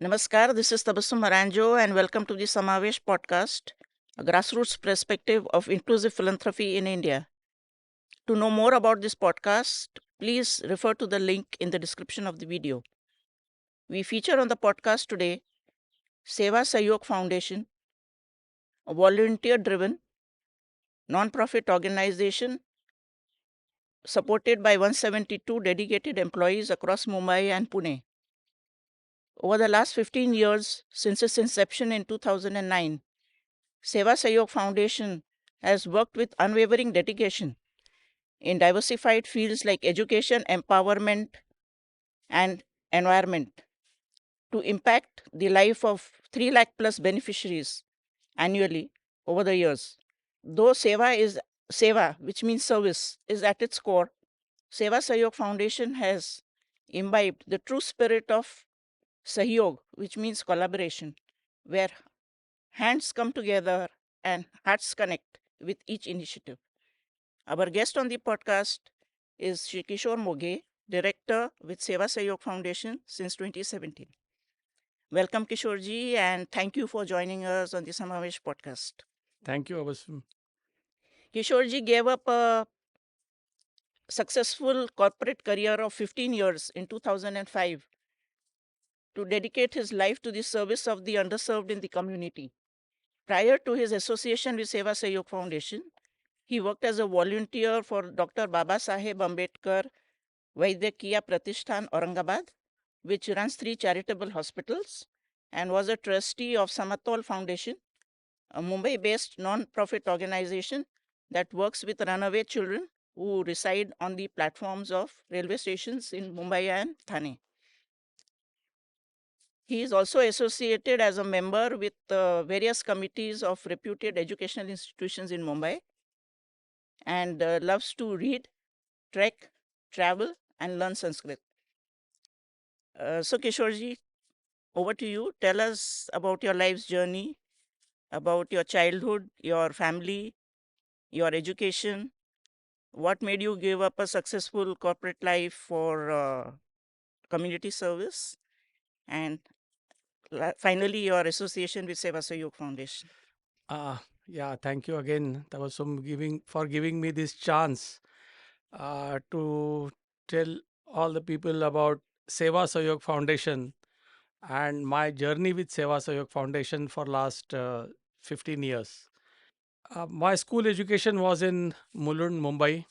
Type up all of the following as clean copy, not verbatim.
Namaskar, this is Tabassum Maranjo, and welcome to the Samavesh podcast, a grassroots perspective of inclusive philanthropy in India. To know more about this podcast, please refer to the link in the description of the video. We feature on the podcast today Seva Sahyog Foundation, a volunteer driven non-profit organization supported by 172 dedicated employees across Mumbai and Pune. Over the last 15 years, since its inception in 2009, Seva Sahyog Foundation has worked with unwavering dedication in diversified fields like education, empowerment, and environment to impact the life of 3 lakh plus beneficiaries annually over the years. Though Seva, which means service, is at its core, Seva Sahyog Foundation has imbibed the true spirit of Sahyog, which means collaboration, where hands come together and hearts connect with each initiative. Our guest on the podcast is Shri Kishore Moghe, Director with Seva Sahyog Foundation since 2017. Welcome, Kishore and thank you for joining us on the Samavesh podcast. Thank you, Abasum. Kishore gave up a successful corporate career of 15 years in 2005 to dedicate his life to the service of the underserved in the community. Prior to his association with Seva Sahyog Foundation, he worked as a volunteer for Dr. Baba Saheb Ambedkar Vaidyakiya Pratishthan, Aurangabad, which runs 3 charitable hospitals, and was a trustee of Samatol Foundation, a Mumbai-based non-profit organization that works with runaway children who reside on the platforms of railway stations in Mumbai and Thane. He is also associated as a member with various committees of reputed educational institutions in Mumbai and loves to read, trek, travel, and learn Sanskrit. So, Kishore over to you. Tell us about your life's journey, about your childhood, your family, your education. What made you give up a successful corporate life for community service? And finally, your association with Seva Sahyog Foundation. Uh, yeah, thank you again, Tabasum, giving me this chance to tell all the people about Seva Sahyog Foundation and my journey with Seva Sahyog Foundation for last 15 years. My school education was in Mulund, Mumbai,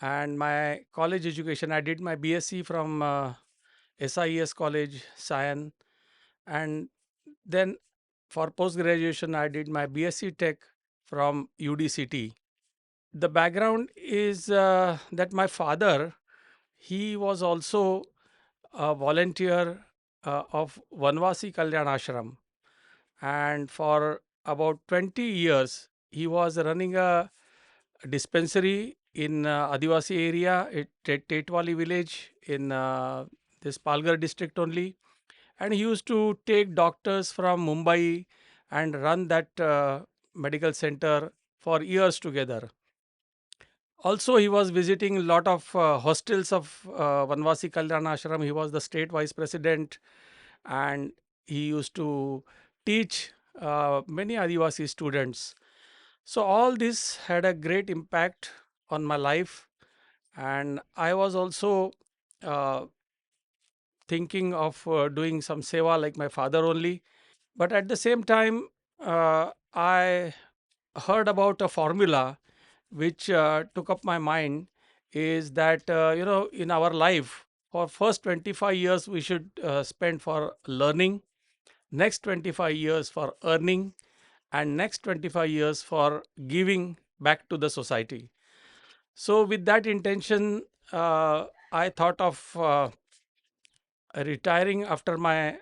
and my college education, I did my BSc from SIES College, Sion, and then for post graduation, I did my BSc Tech from UDCT. The background is that my father, he was also a volunteer of Vanvasi Kalyan Ashram, and for about 20 years, he was running a dispensary in Adivasi area, Tetwali village in this Palghar district only. And he used to take doctors from Mumbai and run that medical center for years together. Also, he was visiting a lot of hostels of Vanvasi Kalyan Ashram. He was the state vice president, and he used to teach many Adivasi students. So all this had a great impact on my life, and I was also uh, thinking of doing some seva like my father only. But at the same time, I heard about a formula which took up my mind, is that in our life for first 25 years we should spend for learning, next 25 years for earning, and next 25 years for giving back to the society. So with that intention, I thought of retiring after my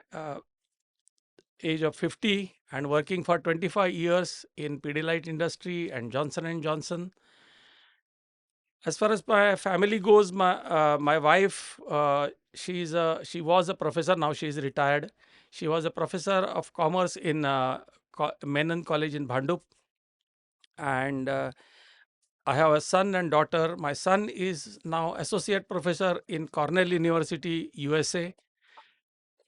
age of 50 and working for 25 years in Pidilite industry and Johnson and Johnson. As far as my family goes, my wife, she was a professor. Now she is retired. She was a professor of commerce in Menon College in Bhandup, and I have a son and daughter. My son is now associate professor in Cornell University, USA.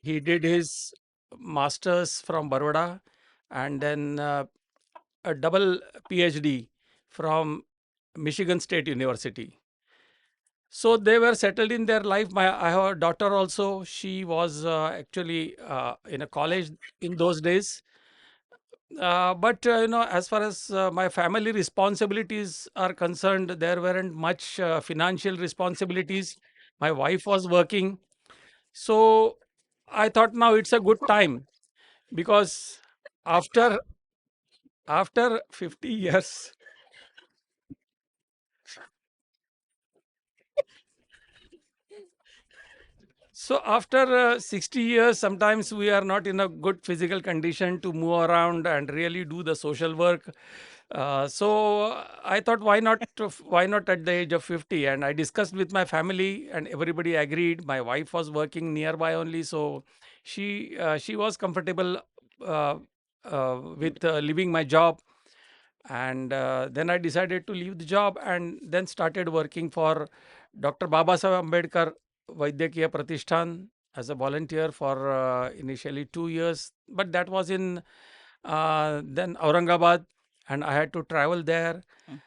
He did his master's from Baroda and then a double PhD from Michigan State University. So they were settled in their life. I have a daughter also. She was actually in a college in those days. But as far as my family responsibilities are concerned, there weren't much financial responsibilities. My wife was working, so I thought now it's a good time because after 50 years, so after 60 years, sometimes we are not in a good physical condition to move around and really do the social work. So I thought, why not at the age of 50? And I discussed with my family, and everybody agreed. My wife was working nearby only, so she was comfortable uh, with leaving my job. And then I decided to leave the job and then started working for Dr. Babasaheb Ambedkar Vaidyakiya Pratishthan as a volunteer for initially 2 years. But that was in then Aurangabad, and I had to travel there. Mm.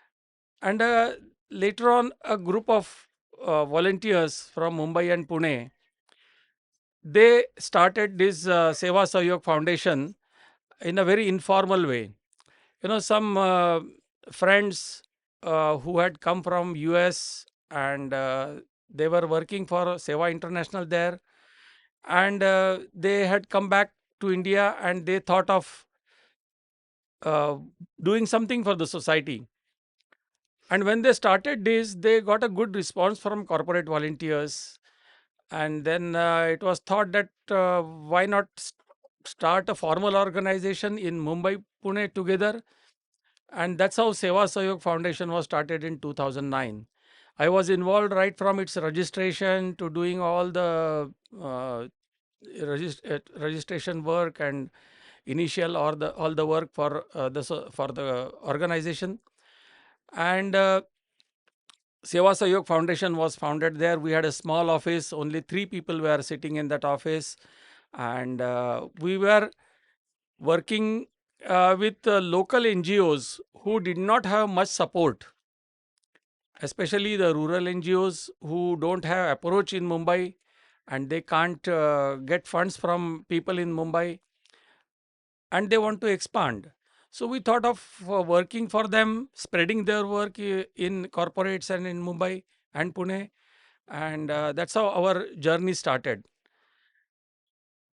And later on, a group of volunteers from Mumbai and Pune, they started this Seva Sahyog Foundation in a very informal way. Some friends who had come from US, and they were working for Seva International there, and they had come back to India, and they thought of uh, doing something for the society. And when they started this, they got a good response from corporate volunteers. And then it was thought that why not start a formal organization in Mumbai, Pune together. And that's how Seva Sahyog Foundation was started in 2009. I was involved right from its registration to doing all the registration work and initial or the all the work for for the organization. And Seva Sahyog Foundation was founded there. We had a small office; only 3 people were sitting in that office, and we were working with local NGOs who did not have much support, especially the rural NGOs who don't have approach in Mumbai, and they can't get funds from people in Mumbai, and they want to expand. So we thought of working for them, spreading their work in corporates and in Mumbai and Pune, and that's how our journey started.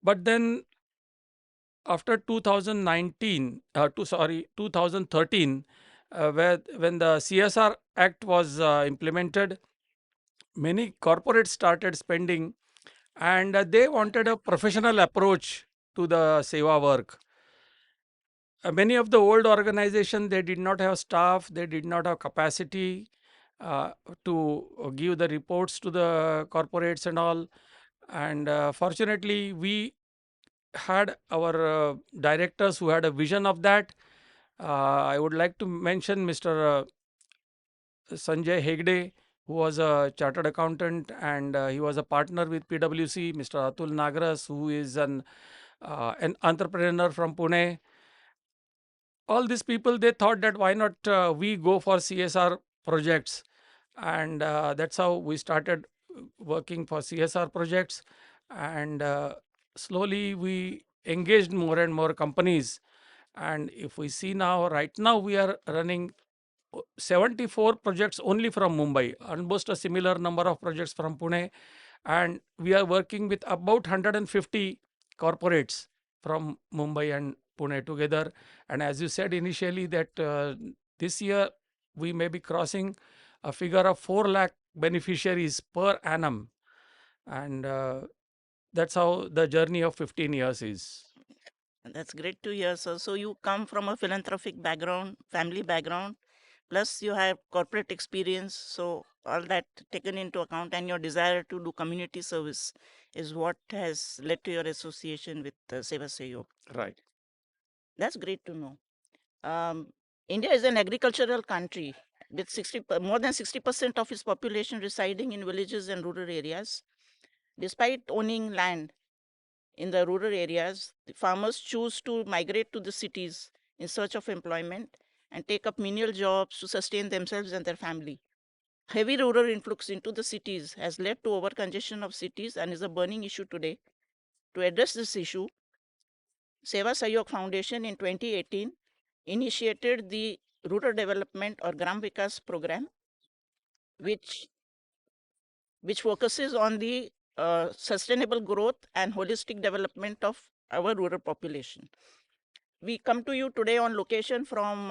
But then after 2019, 2013, when the CSR Act was implemented, many corporates started spending, and they wanted a professional approach to the seva work. Many of the old organizations, they did not have staff, they did not have capacity uh, to give the reports to the corporates and all. And fortunately, we had our directors who had a vision of that. I would like to mention Mr. Sanjay Hegde, who was a chartered accountant, and he was a partner with PwC. Mr. Atul Nagras, who is an entrepreneur from Pune. All these people, they thought that why not we go for CSR projects, and that's how we started working for CSR projects, and slowly we engaged more and more companies. And if we see now, right now we are running 74 projects only from Mumbai, almost a similar number of projects from Pune, and we are working with about 150 corporates from Mumbai and Pune together. And as you said initially, that this year we may be crossing a figure of 4 lakh beneficiaries per annum, and that's how the journey of 15 years is. That's great to hear, sir. So you come from a philanthropic background, family background, plus you have corporate experience. So all that taken into account and your desire to do community service is what has led to your association with Seva Sahyog. Right. That's great to know. Um, India is an agricultural country with more than 60% of its population residing in villages and rural areas. Despite owning land, in the rural areas, the farmers choose to migrate to the cities in search of employment and take up menial jobs to sustain themselves and their family. Heavy rural influx into the cities has led to overcongestion of cities and is a burning issue today. To address this issue, Seva Sahyog Foundation in 2018 initiated the Rural Development or Gram Vikas program, which focuses on the sustainable growth and holistic development of our rural population. We come to you today on location from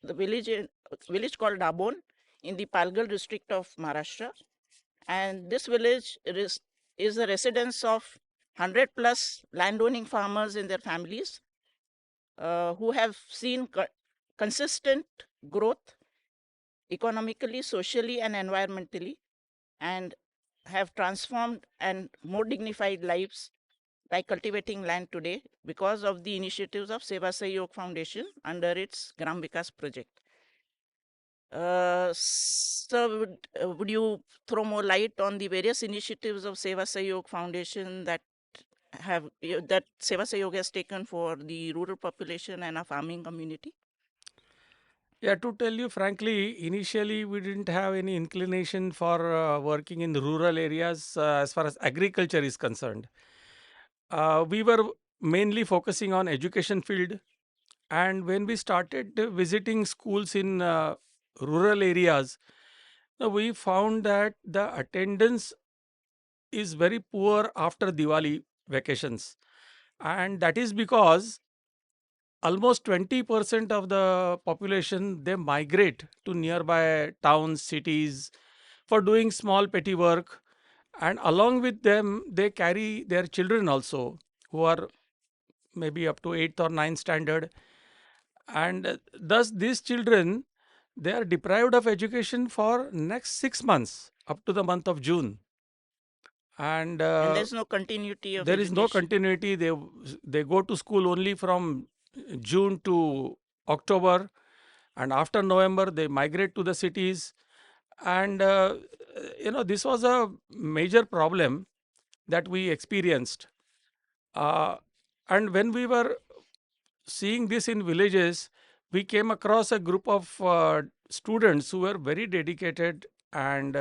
the village called Dabon in the Palghar district of Maharashtra. And this village is a residence of 100 plus landowning farmers and their families who have seen consistent growth economically, socially, and environmentally, and have transformed and more dignified lives by cultivating land today because of the initiatives of Seva Sahyog Foundation under its Gram Vikas project. Sir, would you throw more light on the various initiatives of Seva Sahyog Foundation that Seva Sahyog has taken for the rural population and our farming community? Yeah, to tell you frankly, initially we didn't have any inclination for working in rural areas as far as agriculture is concerned. We were mainly focusing on education field, and when we started visiting schools in rural areas, we found that the attendance is very poor after Diwali vacations, and that is because almost 20% of the population they migrate to nearby towns, cities for doing small petty work, and along with them they carry their children also, who are maybe up to 8th or 9th standard, and thus these children they are deprived of education for next 6 months up to the month of June. And And there's no continuity of there is no education. continuity. They go to school only from June to October, and after November they migrate to the cities. And this was a major problem that we experienced. uh, and when we were seeing this in villages, we came across a group of students who were very dedicated, and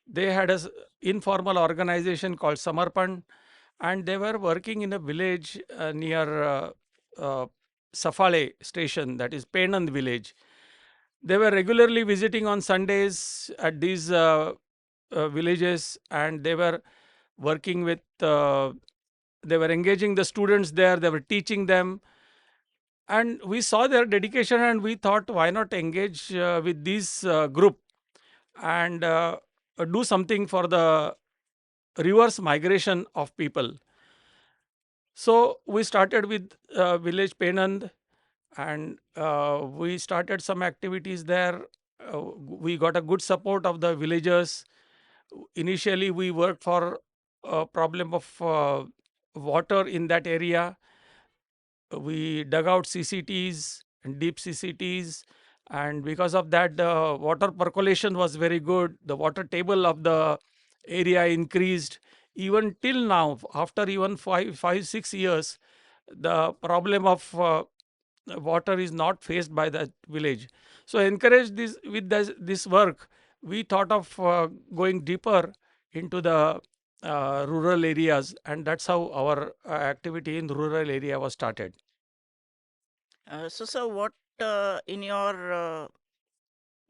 they had an informal organization called Samarpan, and they were working in a village near uh, Safale station, that is Penand village. They were regularly visiting on Sundays at these villages, and they were working with, they were engaging the students there, they were teaching them. And we saw their dedication, and we thought, why not engage with this group and do something for the reverse migration of people. So we started with village Penand, and we started some activities there. We got a good support of the villagers. Initially, we worked for a problem of water in that area. We dug out CCTs and deep CCTs, and because of that, the water percolation was very good. The water table of the area increased. Even till now, after even 6 years, the problem of water is not faced by the village. So encouraged this work, we thought of going deeper into the rural areas, and that's how our activity in rural area was started. So, sir, what in your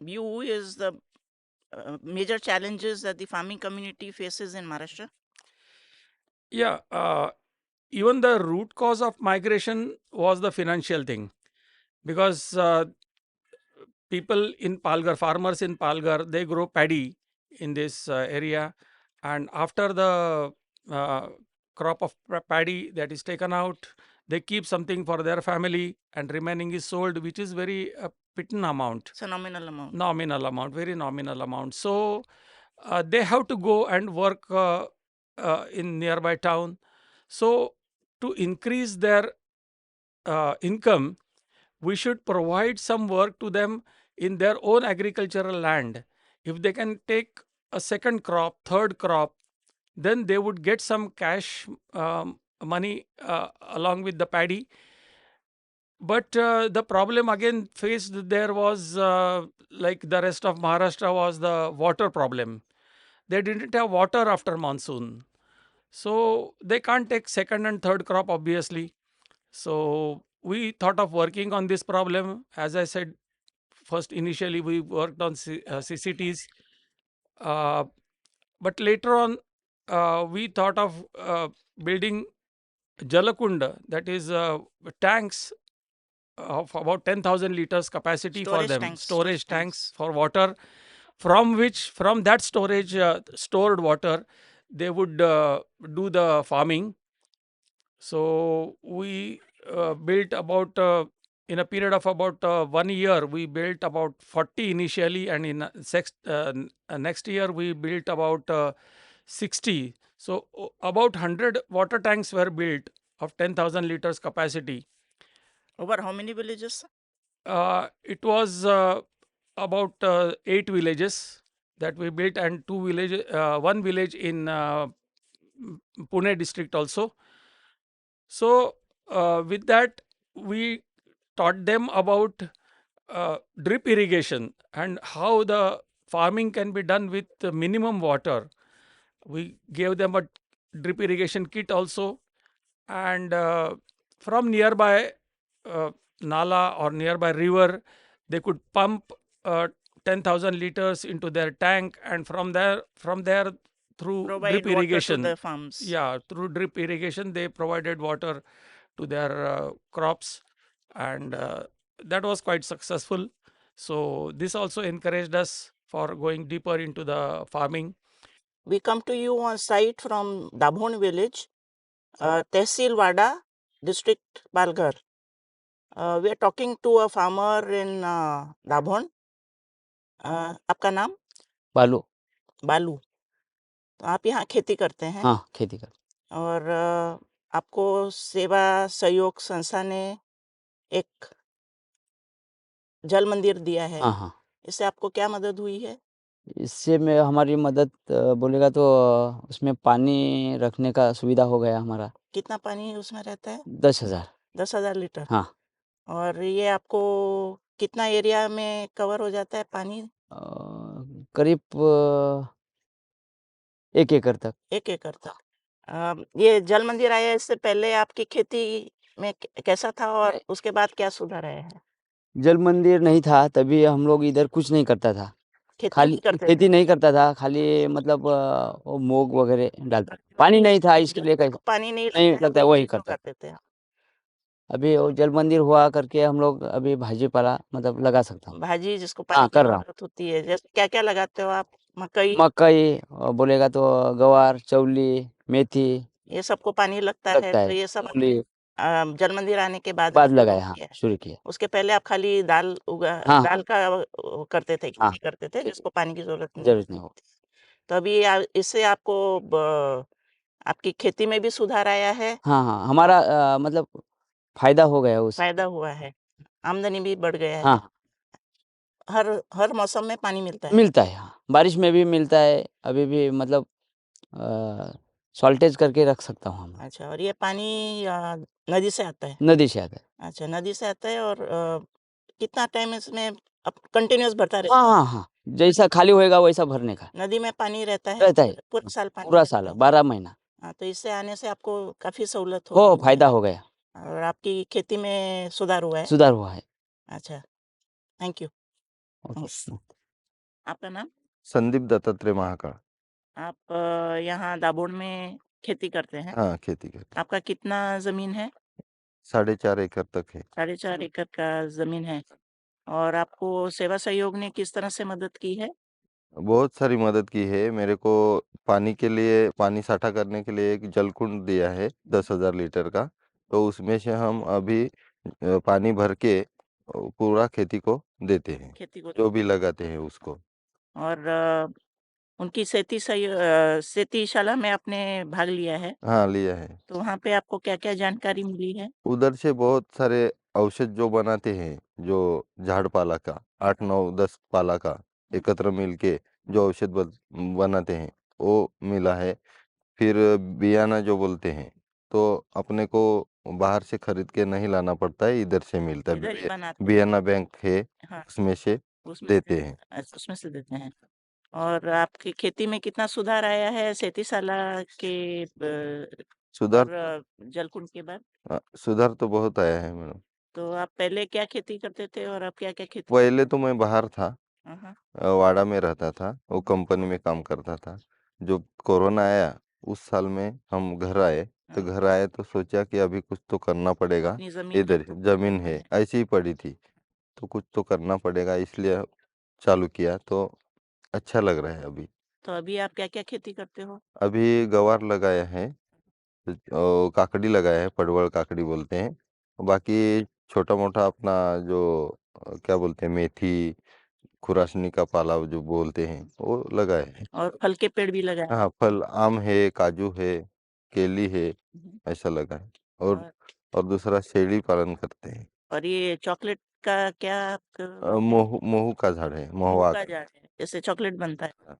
view is the major challenges that the farming community faces in Maharashtra? Yeah, even the root cause of migration was the financial thing, because people in Palghar, farmers in Palghar, they grow paddy in this area, and after the uh, crop of paddy that is taken out, they keep something for their family, and remaining is sold, which is very pittance amount, It's a nominal amount. nominal amount, very nominal amount. So they have to go and work in nearby town. So to increase their income, we should provide some work to them in their own agricultural land. If they can take a second crop, third crop, then they would get some cash money along with the paddy. But the problem again faced there was, like the rest of Maharashtra, was the water problem. They didn't have water after monsoon. So they can't take second and third crop, obviously. So we thought of working on this problem. As I said, first initially we worked on CCTs. Uh, but later on, we thought of building Jalakunda, that is tanks of about 10,000 liters capacity for them, storage tanks for water, from that storage stored water, they would do the farming. So we built about, in a period of about 1 year, we built about 40 initially, and in next year we built about 60. So about 100 water tanks were built of 10,000 liters capacity. Over how many villages? It was about 8 villages that we built, and one village in Pune district also. So with that, we taught them about drip irrigation and how the farming can be done with the minimum water. We gave them a drip irrigation kit also, and from nearby nala or nearby river, they could pump 10,000 liters into their tank, and from there through Provide drip water to irrigation, the farms. yeah, through drip irrigation they provided water to their crops, and that was quite successful. So this also encouraged us for going deeper into the farming. We come to you on site from Dabhon village, Tehsil Wada, district Palghar. We are talking to a farmer in Dabhon. आपका नाम? बालू। बालू। तो आप यहाँ खेती करते हैं? हाँ, खेती कर। और आपको सेवा सहयोग संस्था ने एक जल मंदिर दिया है। हाँ, हाँ। इससे आपको क्या मदद हुई है? इससे में हमारी मदद बोलेगा तो उसमें पानी रखने का सुविधा हो गया हमारा। कितना पानी उसमें रहता है? 10,000। 10,000 लीटर। हाँ। और ये आपको कितना एरिया में कवर हो जाता है पानी? करीब 1 एकड़ तक। 1 एकड़ तक। ये जल मंदिर आया इससे पहले आपकी खेती में कैसा था और उसके बाद क्या सुधार आया है? जल मंदिर नहीं था तभी हम लोग इधर कुछ नहीं करता था। खाली खेती नहीं करता था, खाली मतलब वो मूंग वगैरह डालता। पानी नहीं था इसके लिए पानी नहीं लगता, वही करता थे। अभी वो जल मंदिर हुआ करके हम लोग अभी भाजी पाला मतलब लगा सकता हूँ। भाजी जिसको हाँ, कर रहा हूँ। होती है, जैसे क्या-क्या लगाते हो आप? मकई बोलेगा तो गवार, चौली, मेथी, ये सबको पानी लगता है, तो ये सब जल मंदिर आने के बाद लगाया। हाँ, शुरू किया। उसके पहले आप खाली दाल दाल का करते थे, खेती करते थे, जिसको पानी की जरूरत नहीं होती। तो अभी इससे आपको आपकी खेती में भी सुधार आया है? हाँ, हाँ, हमारा मतलब फायदा हो गया उससे। फायदा हुआ है, आमदनी भी बढ़ गया है। हाँ। हर मौसम में पानी मिलता है? मिलता है, हाँ। बारिश में भी मिलता है, अभी भी मतलब सॉल्टेज करके रख सकता हूँ हम। अच्छा, और ये पानी नदी से आता है? नदी से आता है। अच्छा, नदी से आता है। और कितना टाइम इसमें अब कंटिन्यूअस भरता रहता है? हाँ, हाँ, जैसा खाली होएगा वैसा भरने का। नदी में पानी रहता है? रहता है, पूरा साल पानी? पूरा साल, 12 महीना। हाँ, तो इससे आने से आपको काफी सहूलत हो, फायदा हो गया और आपकी खेती में सुधार हुआ है? सुधार हुआ है। अच्छा, थैंक यू। आपका नाम? संदीप दत्तात्रेय महाकाळ। आप यहाँ दाबोन में खेती करते हैं? हाँ, खेती करते। आपका कितना जमीन है? 4.5 एकड़ तक है। 4.5 एकड़ का जमीन है। और आपको सेवा सहयोग ने किस तरह से मदद की है? बहुत सारी मदद की है। मेरे को पानी के लिए, पानी साठा करने के लिए एक जलकुंड दिया है 10,000 लीटर का। तो उसमें से हम अभी पानी भर के पूरा खेती को देते हैं, जो भी लगाते हैं उसको। और उनकी सेतीशाला में आपने भाग लिया है? हाँ, लिया है। तो वहाँ पे आपको क्या-क्या जानकारी मिली है? उधर से बहुत सारे औषध जो बनाते हैं, जो झाड़ पाला का 8, 9, 10 पाला का एकत्र मिलके जो औषध बनाते हैं, वो मिला है। फिर बियाना जो बोलते हैं, तो अपने को बाहर से खरीद के नहीं लाना पड़ता है, इधर से मिलता इधर ही है। बनाते हैं। बियाना बैंक है, हाँ, उसमें से उसमें देते हैं। अच्छा, उसमें से देते हैं। और आपकी खेती में कितना सुधार आया है सेतीशाला के सुधार और जलकुंड के बाद? सुधार तो बहुत आया है मैडम। तो आप पहले क्या खेती करते थे और अब क्या-क्या खेती? पहले तो मैं बाहर था, हाँ, हाँ। वाड़ा में रहता था, वो कंपनी में काम करता था। जब कोरोना आया उस साल में हम घर आए, तो हाँ। घर आए तो सोचा कि अभी कुछ तो करना पड़ेगा। अपनी जमीन है इधर तो जमीन करना है, ऐसी ही पड़ी थी, तो कुछ तो करना पड़ेगा, इसलिए चालू किया, तो अच्छा लग रहा है अभी। तो अभी आप क्या-क्या खेती करते हो? अभी गवार लगाया है, काकड़ी लगाया है, पडवल काकड़ी बोलते हैं। बाकी छोटा-मोटा अपना जो क्या बोलते हैं, मेथी, खुरासनी का पाला जो बोलते हैं, वो लगाए हैं। और फल के पेड़ भी लगाए? हाँ, फल आम है, काजू है, केली है, हुँ। ऐसा लगा है। और और और दूसरा शेरडी पालन करते हैं। और ये चॉकलेट का क्या आप लगाते हैं? महू का झाड़ है, महू महुआ का का। झाड़ है, इससे चॉकलेट बनता है। हाँ।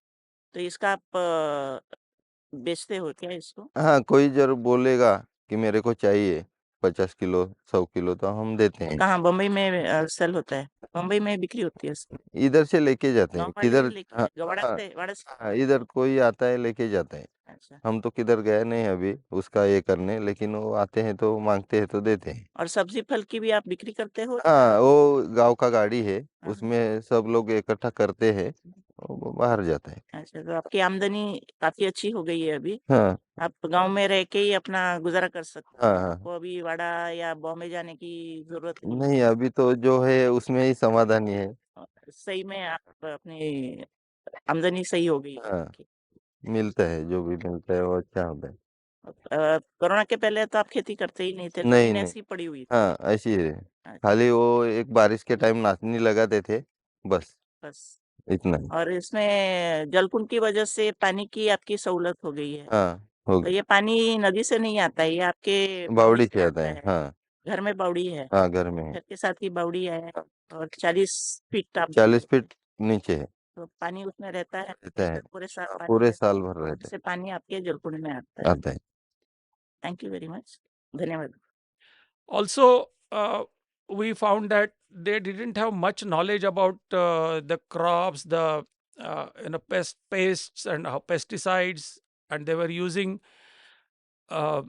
तो इसका आप बेचते हो क्या इसको? हाँ, कोई ज़रूर बोलेगा कि मेरे को चाहिए 50 किलो, 100 किलो, तो हम देते हैं। कहाँ बम्बई में सेल होता है? बम्बई में बिक्री होती है इसकी? इधर से लेके जाते गाँव हैं, वाले किधर। लेके हाँ, वाड़ा हाँ, से वाड़ा से? हाँ, इधर कोई आता है लेके जाता है। अच्छा। हम तो किधर गए नहीं अभी उसका ये करने, लेकिन वो आते हैं तो माँगते हैं तो देते हैं। और सब्जी फल की भी आप बिक्री करते हो या? हाँ, वो गाँव का गाड़ी है, हाँ, हाँ। उसमें सब लोग इकट्ठा करते हैं, वो बाहर जाता है। अच्छा, तो आपकी आमदनी काफ़ी अच्छी हो गई है अभी। हाँ, आप गाँव में रह के ही अपना गुज़ारा कर सकते हाँ, हैं। हाँ। आपको अभी वाड़ा या बॉम्बे जाने की ज़रूरत नहीं नहीं, अभी तो जो है उसमें ही समाधानी है। है। सही में आप अपनी आमदनी सही हो गई है हाँ, आपकी। मिलता है, जो भी मिलता है वो अच्छा होता है। कोरोना के पहले तो आप खेती करते ही नहीं थे, नहीं, ज़मीन नहीं। ऐसी ही पड़ी हुई थी। हाँ, ऐसी है। अच्छा, खाली वो एक बारिश के टाइम नाचनी लगाते थे, बस बस। इतना ही। और इसमें जलकुंड की वजह से पानी की आपकी सहूलत हो गई है। हाँ, हो तो गई। ये पानी नदी से नहीं आता है, ये आपके बावड़ी बावड़ी से से आता आता है, है। हाँ। घर में बावड़ी है, हाँ, घर में है। घर के साथ ही बावड़ी है हाँ, और 40 फीट आप 40 फीट नीचे है, तो पानी उसमें रहता है, रहता है। पूरे साल हाँ, पानी पूरे रहता साल है, भर रहता इससे पानी आपके जलकुंड में आता है। है, आता है। Thank you very much. धन्यवाद। Also, we found that they didn't have much knowledge about the crops, the pests and pesticides, and they were using uh,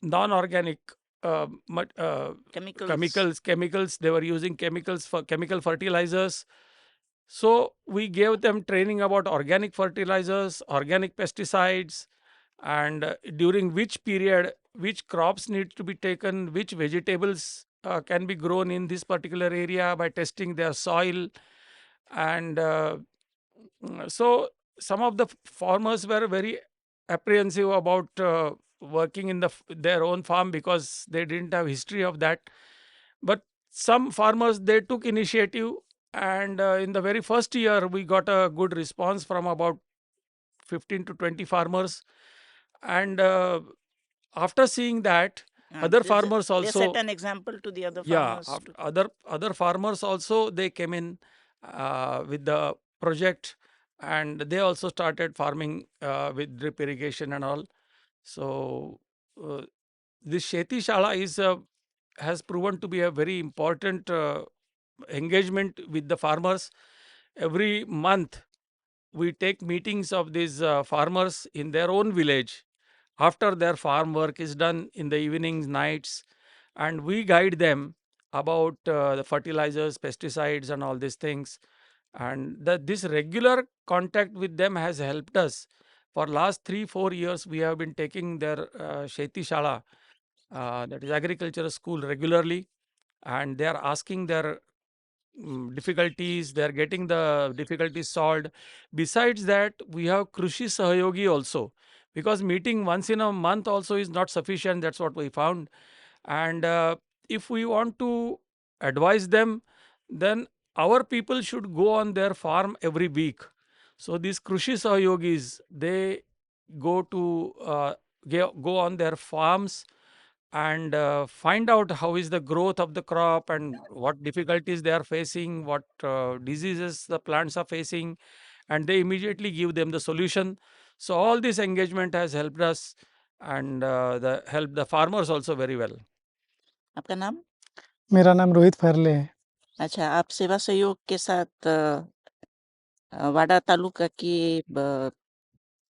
non-organic Chemicals. chemicals. They were using chemicals for chemical fertilizers. So we gave them training about organic fertilizers, organic pesticides, and during which period which crops need to be taken, which vegetables can be grown in this particular area by testing their soil. And so some of the farmers were very apprehensive about working in their own farm because they didn't have history of that. But some farmers, they took initiative, and in the very first year we got a good response from about 15 to 20 farmers. And after seeing that, other farmers They set also, an example to the other yeah, farmers to. other farmers also, they came in with the project, and they also started farming with drip irrigation and all. So uh, this Sheti Shala has proven to be a very important engagement with the farmers. Every month we take meetings of these farmers in their own village after their farm work is done in the evenings, nights, and we guide them about the fertilizers, pesticides, and all these things. And this regular contact with them has helped us. For last 3-4 years, we have been taking their Sheti Shala, that is agricultural school, regularly, and they are asking their difficulties, they are getting the difficulties solved. Besides that, we have Krushi Sahayogi also, because meeting once in a month also is not sufficient. That's what we found. And if we want to advise them, then our people should go on their farm every week. So these Krushi Sahayogis, they go to go on their farms and find out how is the growth of the crop and what difficulties they are facing, what diseases the plants are facing, and they immediately give them the solution. So all this engagement has helped us, and help the farmers also very well. आपका नाम? मेरा नाम रोहित फरले है। अच्छा, आप सेवा सहयोग के साथ वाडा तालुका की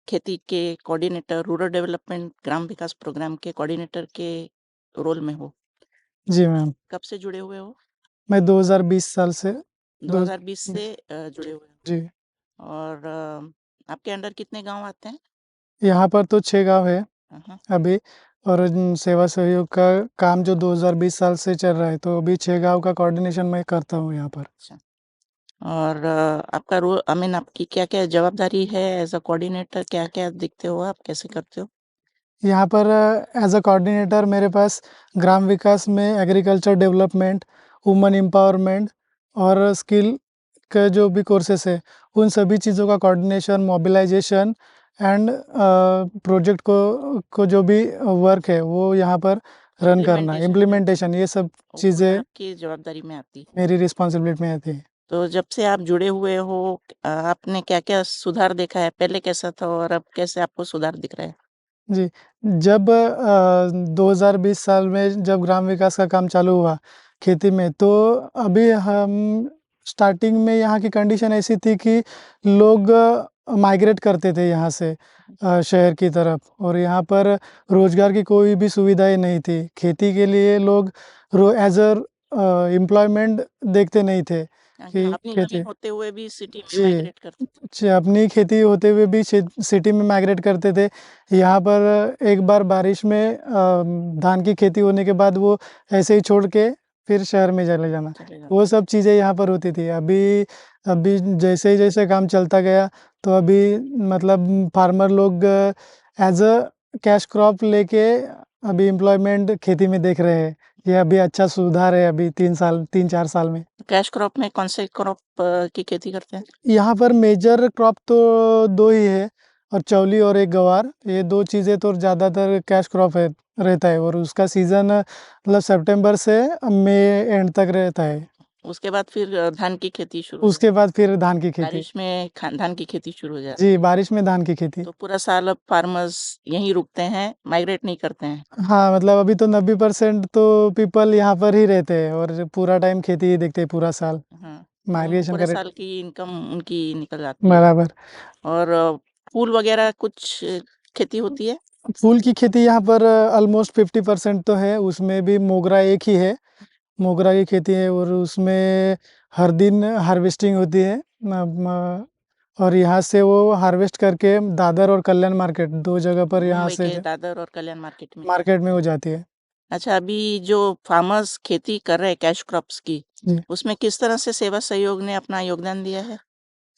खेती के कोऑर्डिनेटर, रूरल डेवलपमेंट ग्राम विकास प्रोग्राम के कोऑर्डिनेटर के रोल में हो। जी मैम, कब से जुड़े हुए हो? मैं 2020 साल से 2020 से जुड़े हुए हो। जी, और आपके अंडर कितने गांव आते हैं? यहाँ पर तो 6 गाँव है हाँ, अभी, और सेवा सहयोग का काम जो 2020 साल से चल रहा है, तो अभी 6 गाँव का कोऑर्डिनेशन मैं करता हूँ यहाँ पर। अच्छा। और आपका रोल, आपकी क्या-क्या जवाबदारी है एज़ अ कोऑर्डिनेटर? क्या-क्या दिखते हो आप? कैसे करते हो? यहाँ पर एज़ अ कोऑर्डिनेटर मेरे पास ग्राम विकास में एग्रीकल्चर डेवलपमेंट, वुमन एम्पावरमेंट और स्किल के जो भी कोर्सेस है, उन सभी चीज़ों का कोऑर्डिनेशन, मोबिलाइजेशन एंड प्रोजेक्ट को जो भी वर्क है, वो यहाँ पर रन करना, इम्प्लीमेंटेशन, ये सब वो पूरा चीज़ें आपकी जवाबदारी में आती है। मेरी रिस्पॉन्सिबिलिटी में आती है। तो जब से आप जुड़े हुए हो, आपने क्या-क्या सुधार देखा है? पहले कैसा था और अब कैसे आपको सुधार दिख रहा है? जी, जब 2020 साल में जब ग्राम विकास का काम चालू हुआ खेती में, तो अभी हम स्टार्टिंग में यहाँ की कंडीशन ऐसी थी कि लोग माइग्रेट करते थे यहाँ से शहर की तरफ, और यहाँ पर रोज़गार की कोई भी सुविधाएँ नहीं थी। खेती के लिए लोग एज़ अ एम्प्लॉयमेंट देखते नहीं थे कि अपनी खेती ज़मीन होते हुए भी सिटी में जी। माइग्रेट करते थे। अपनी खेती होते हुए भी सिटी में माइग्रेट करते थे। यहाँ पर एक बार बारिश में धान की खेती होने के बाद वो ऐसे ही छोड़ के फिर शहर में चले जाना, चले जाते। वो सब चीज़ें यहाँ पर होती थी। अभी जैसे काम चलता गया, तो अभी मतलब फार्मर लोग एज़ अ कैश क्रॉप लेके अभी एम्प्लॉयमेंट खेती में देख रहे हैं। ये अभी अच्छा सुधार है अभी 3-4 साल में। कैश क्रॉप में कौन से क्रॉप की खेती करते हैं? यहाँ पर मेजर क्रॉप तो 2 ही है, और चौली और एक गवार। ये 2 चीज़ें तो ज़्यादातर कैश क्रॉप रहता है, और उसका सीज़न मतलब सितंबर से मई एंड तक रहता है। उसके बाद फिर धान की खेती शुरू उसके बाद फिर धान की खेती। बारिश में धान की खेती शुरू हो जाती है। जी, बारिश में धान की खेती। तो पूरा साल अब फार्मर्स यहीं रुकते हैं, माइग्रेट नहीं करते हैं। हाँ, मतलब अभी तो 90% तो पीपल यहाँ पर ही रहते हैं, और पूरा टाइम खेती ही देखते हैं पूरा साल। हाँ, माइग्रेशन पूरे करे साल की इनकम उनकी निकल जाती है। बराबर। और फूल वगैरह कुछ खेती होती है? फूल की खेती यहाँ पर ऑलमोस्ट 50% तो है, उसमें भी मोगरा एक ही है। मोगरा की खेती है, और उसमें हर दिन हार्वेस्टिंग होती है। और यहाँ से वो हार्वेस्ट करके दादर और कल्याण मार्केट 2 जगह पर यहाँ मुंबई से के दादर और कल्याण मार्केट में हो जाती है। अच्छा, अभी जो फार्मर्स खेती कर रहे हैं कैश क्रॉप्स की, जी। उसमें किस तरह से सेवा सहयोग ने अपना योगदान दिया है?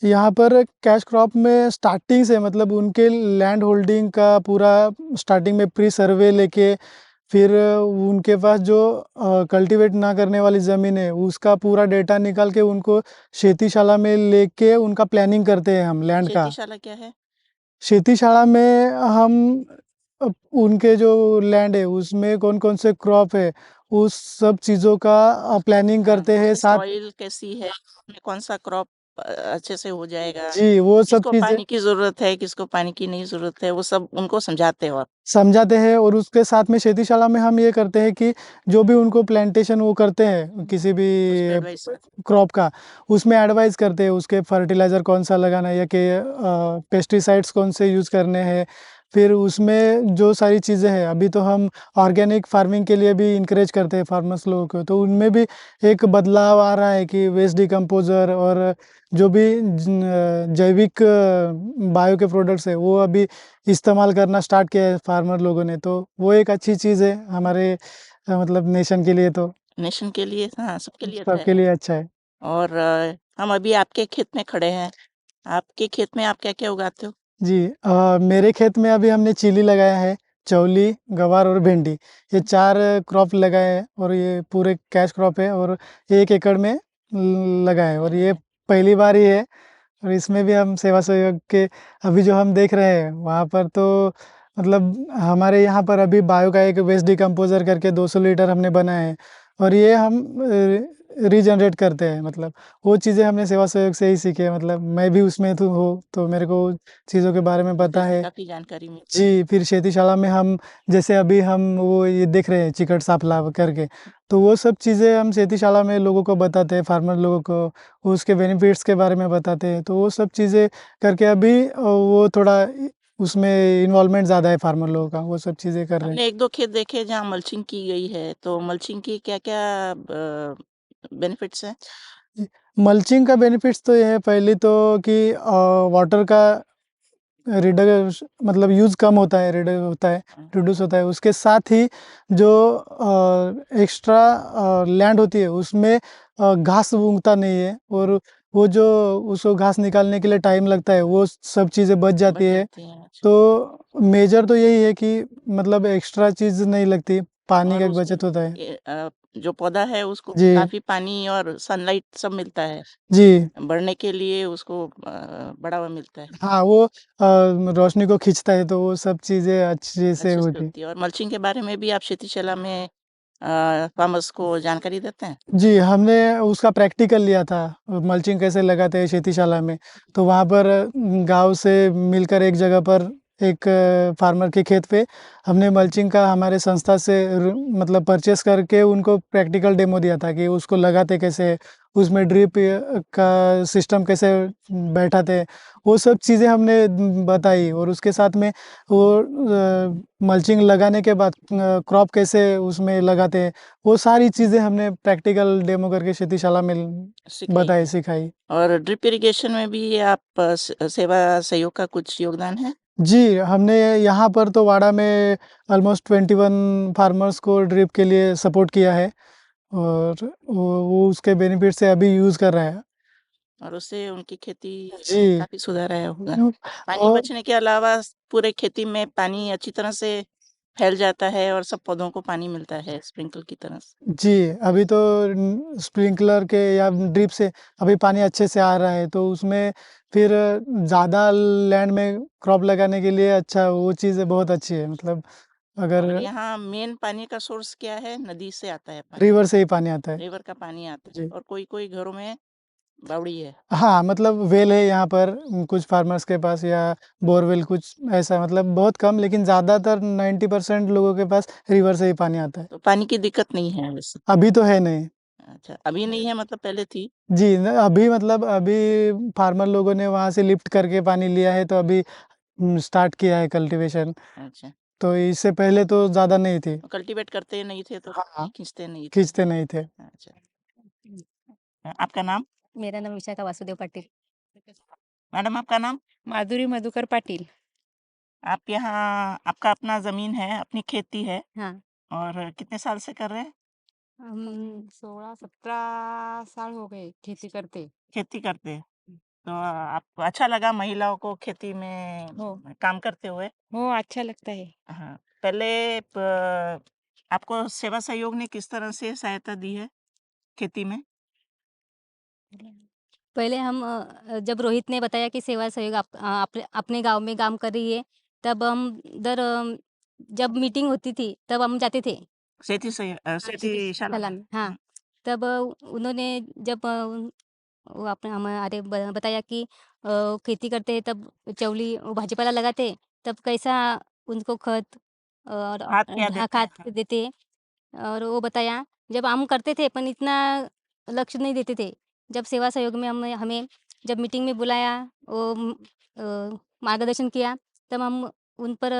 यहाँ पर कैश क्रॉप में स्टार्टिंग से मतलब उनके लैंड होल्डिंग का पूरा स्टार्टिंग में प्री सर्वे लेके, फिर उनके पास जो कल्टीवेट ना करने वाली ज़मीन है, उसका पूरा डेटा निकाल के उनको शेतीशाला में लेके उनका प्लानिंग करते हैं हम लैंड का। शेतीशाला क्या है? शेतीशाला में हम उनके जो लैंड है, उसमें कौन-कौन से क्रॉप है, उस सब चीज़ों का प्लानिंग करते हैं। साथ सॉइल कैसी है, उसमें कौन सा क्रॉप अच्छे से हो जाएगा, जी, वो सब किसको चीज़ें पानी की ज़रूरत है, किसको पानी की नहीं ज़रूरत है, वो सब उनको समझाते हो आप? समझाते हैं। और उसके साथ में शेतीशाला में हम ये करते हैं कि जो भी उनको प्लांटेशन वो करते हैं किसी भी एडवाइस क्रॉप का, उसमें एडवाइस करते हैं उसके फर्टिलाइज़र कौन सा लगाना है, या कि पेस्टिसाइड्स कौन से यूज़ करने हैं। फिर उसमें जो सारी चीज़ें हैं, अभी तो हम ऑर्गेनिक फार्मिंग के लिए भी इनकरेज करते हैं फार्मर्स लोगों को, तो उनमें भी एक बदलाव आ रहा है कि वेस्ट डिकम्पोज़र और जो भी जैविक बायो के प्रोडक्ट्स है, वो अभी इस्तेमाल करना स्टार्ट किया है फार्मर लोगों ने। तो वो एक अच्छी चीज़ है हमारे मतलब नेशन के लिए, तो नेशन के लिए, हाँ, सबके लिए अच्छा सबके है। लिए अच्छा है। और हम अभी आपके खेत में खड़े हैं। आपके खेत में आप क्या-क्या उगाते हो? जी, मेरे खेत में अभी हमने चिली लगाया है, चौली, गवार और भिंडी। ये 4 क्रॉप लगाए हैं, और ये पूरे कैश क्रॉप है, और 1 एकड़ में लगा है, और ये पहली बार ही है। और इसमें भी हम सेवा सहयोग के अभी जो हम देख रहे हैं, वहाँ पर तो मतलब हमारे यहाँ पर अभी बायो का एक वेस्ट डिकम्पोज़र करके 200 लीटर हमने बनाया है। और ये हम रीजनरेट करते हैं। मतलब वो चीज़ें हमने सेवा सहयोग से ही सीखे हैं। मतलब मैं भी उसमें तो मेरे को चीज़ों के बारे में पता है। काफी जानकारी मिली। जी, फिर शेतीशाला में हम जैसे अभी हम वो ये देख रहे हैं चिकट साफला करके, तो वो सब चीज़ें हम शेतीशाला में लोगों को बताते हैं, फार्मर लोगों को उसके बेनिफिट्स के बारे में बताते हैं। तो वो सब चीज़ें करके अभी वो थोड़ा उसमें इन्वॉल्वमेंट ज़्यादा है फार्मर लोगों का, वो सब चीज़ें कर रहे हैं। हमने 1-2 खेत देखे जहाँ मल्चिंग की गई है, तो मल्चिंग की क्या-क्या बेनिफिट्स हैं? जी, मल्चिंग का बेनिफिट्स तो ये है पहली तो कि वाटर का रिडक्श मतलब यूज़ कम होता है, रिड्यूस होता है। उसके साथ ही जो एक्स्ट्रा लैंड होती है उसमें घास उगता नहीं है, और वो जो उसको घास निकालने के लिए टाइम लगता है वो सब चीज़ें बच जाती है। अच्छा। तो मेजर तो यही है कि मतलब एक्स्ट्रा चीज़ नहीं लगती, पानी और का उसमें बचत होता है। जो पौधा है उसको जी, काफी पानी और सनलाइट सब मिलता है, जी। बढ़ने के लिए उसको बढ़ावा मिलता है, हाँ, वो रोशनी को खींचता है तो वो सब चीज़ें अच्छे से अच्छे से होती। होती है। और मल्चिंग के बारे में भी आप शेतीशाला में फार्मर्स को जानकारी देते हैं? जी, हमने उसका प्रैक्टिकल लिया था, मल्चिंग कैसे लगाते हैं शेतीशाला में। तो वहाँ पर गाँव से मिलकर एक जगह पर एक फार्मर के खेत पे हमने मल्चिंग का हमारे संस्था से मतलब परचेस करके उनको प्रैक्टिकल डेमो दिया था कि उसको लगाते कैसे हैं, उसमें ड्रिप का सिस्टम कैसे बैठाते हैं, वो सब चीज़ें हमने बताई। और उसके साथ में वो मल्चिंग लगाने के बाद क्रॉप कैसे उसमें लगाते हैं, वो सारी चीज़ें हमने प्रैक्टिकल डेमो करके शेतीशाला में सिखाई। सिखाई। और ड्रिप इरिगेशन में भी आप सेवा सहयोग का कुछ योगदान है? जी, हमने यहाँ पर तो वाड़ा में ऑलमोस्ट 21 फार्मर्स को ड्रिप के लिए सपोर्ट किया है, और वो उसके बेनिफिट से अभी यूज़ कर रहा है। और उससे उनकी खेती जी। में काफी सुधार आया होगा। पानी और बचने के अलावा पूरे खेती में पानी अच्छी तरह से फैल जाता है और सब पौधों को पानी मिलता है स्प्रिंकल की तरह से। जी, अभी तो स्प्रिंकलर के या ड्रिप से अभी पानी अच्छे से आ रहा है, तो उसमें फिर ज़्यादा लैंड में क्रॉप लगाने के लिए अच्छा वो चीज़ बहुत अच्छी है। मतलब अगर और यहाँ मेन पानी का सोर्स क्या है? नदी से आता है पानी, रिवर से ही पानी आता है। रिवर का पानी आता है। जी। और कोई घरों में बावड़ी है। हाँ, मतलब वेल है यहाँ पर कुछ फार्मर्स के पास, या बोरवेल कुछ ऐसा, मतलब बहुत कम, लेकिन ज़्यादातर 90% लोगों के पास रिवर से ही पानी आता है। तो पानी की दिक्कत नहीं है वैसे? अभी तो है नहीं। अच्छा, अभी नहीं है मतलब पहले थी? जी, न अभी मतलब अभी फार्मर लोगों ने वहाँ से लिफ्ट करके पानी लिया है, तो अभी स्टार्ट किया है कल्टीवेशन। अच्छा, तो इससे पहले तो ज़्यादा नहीं थी। कल्टीवेट करते नहीं थे तो हाँ, खींचते नहीं थे। खींचते नहीं थे। अच्छा, आपका नाम? मेरा नाम विशाखा वासुदेव पाटिल। मैडम आपका नाम? माधुरी मधुकर पाटिल। आप यहाँ आपका अपना ज़मीन है, अपनी खेती है हाँ, और कितने साल से कर रहे हैं? हम 16-17 साल हो गए खेती करते। खेती करते हैं। तो आपको अच्छा लगा महिलाओं को खेती में हो काम करते हुए? हो अच्छा लगता है। हाँ, पहले आपको सेवा सहयोग ने किस तरह से सहायता दी है खेती में? पहले हम जब रोहित ने बताया कि सेवा सहयोग अपने गांव में काम कर रही है, तब हम उधर जब मीटिंग होती थी तब हम जाते थे। शेती शाला शाला में। में हाँ, तब उन्होंने जब वो आपने हमारे बताया कि खेती करते हैं तब चवली वो भाजीपाला लगाते, तब कैसा उनको खत और खाद क्या हाँ, देते खाद हैं? देते हैं। और वो बताया जब हम करते थे पर इतना लक्ष्य नहीं देते थे। जब सेवा सहयोग में हमें हमें जब मीटिंग में बुलाया, वो मार्गदर्शन किया, तब हम उन पर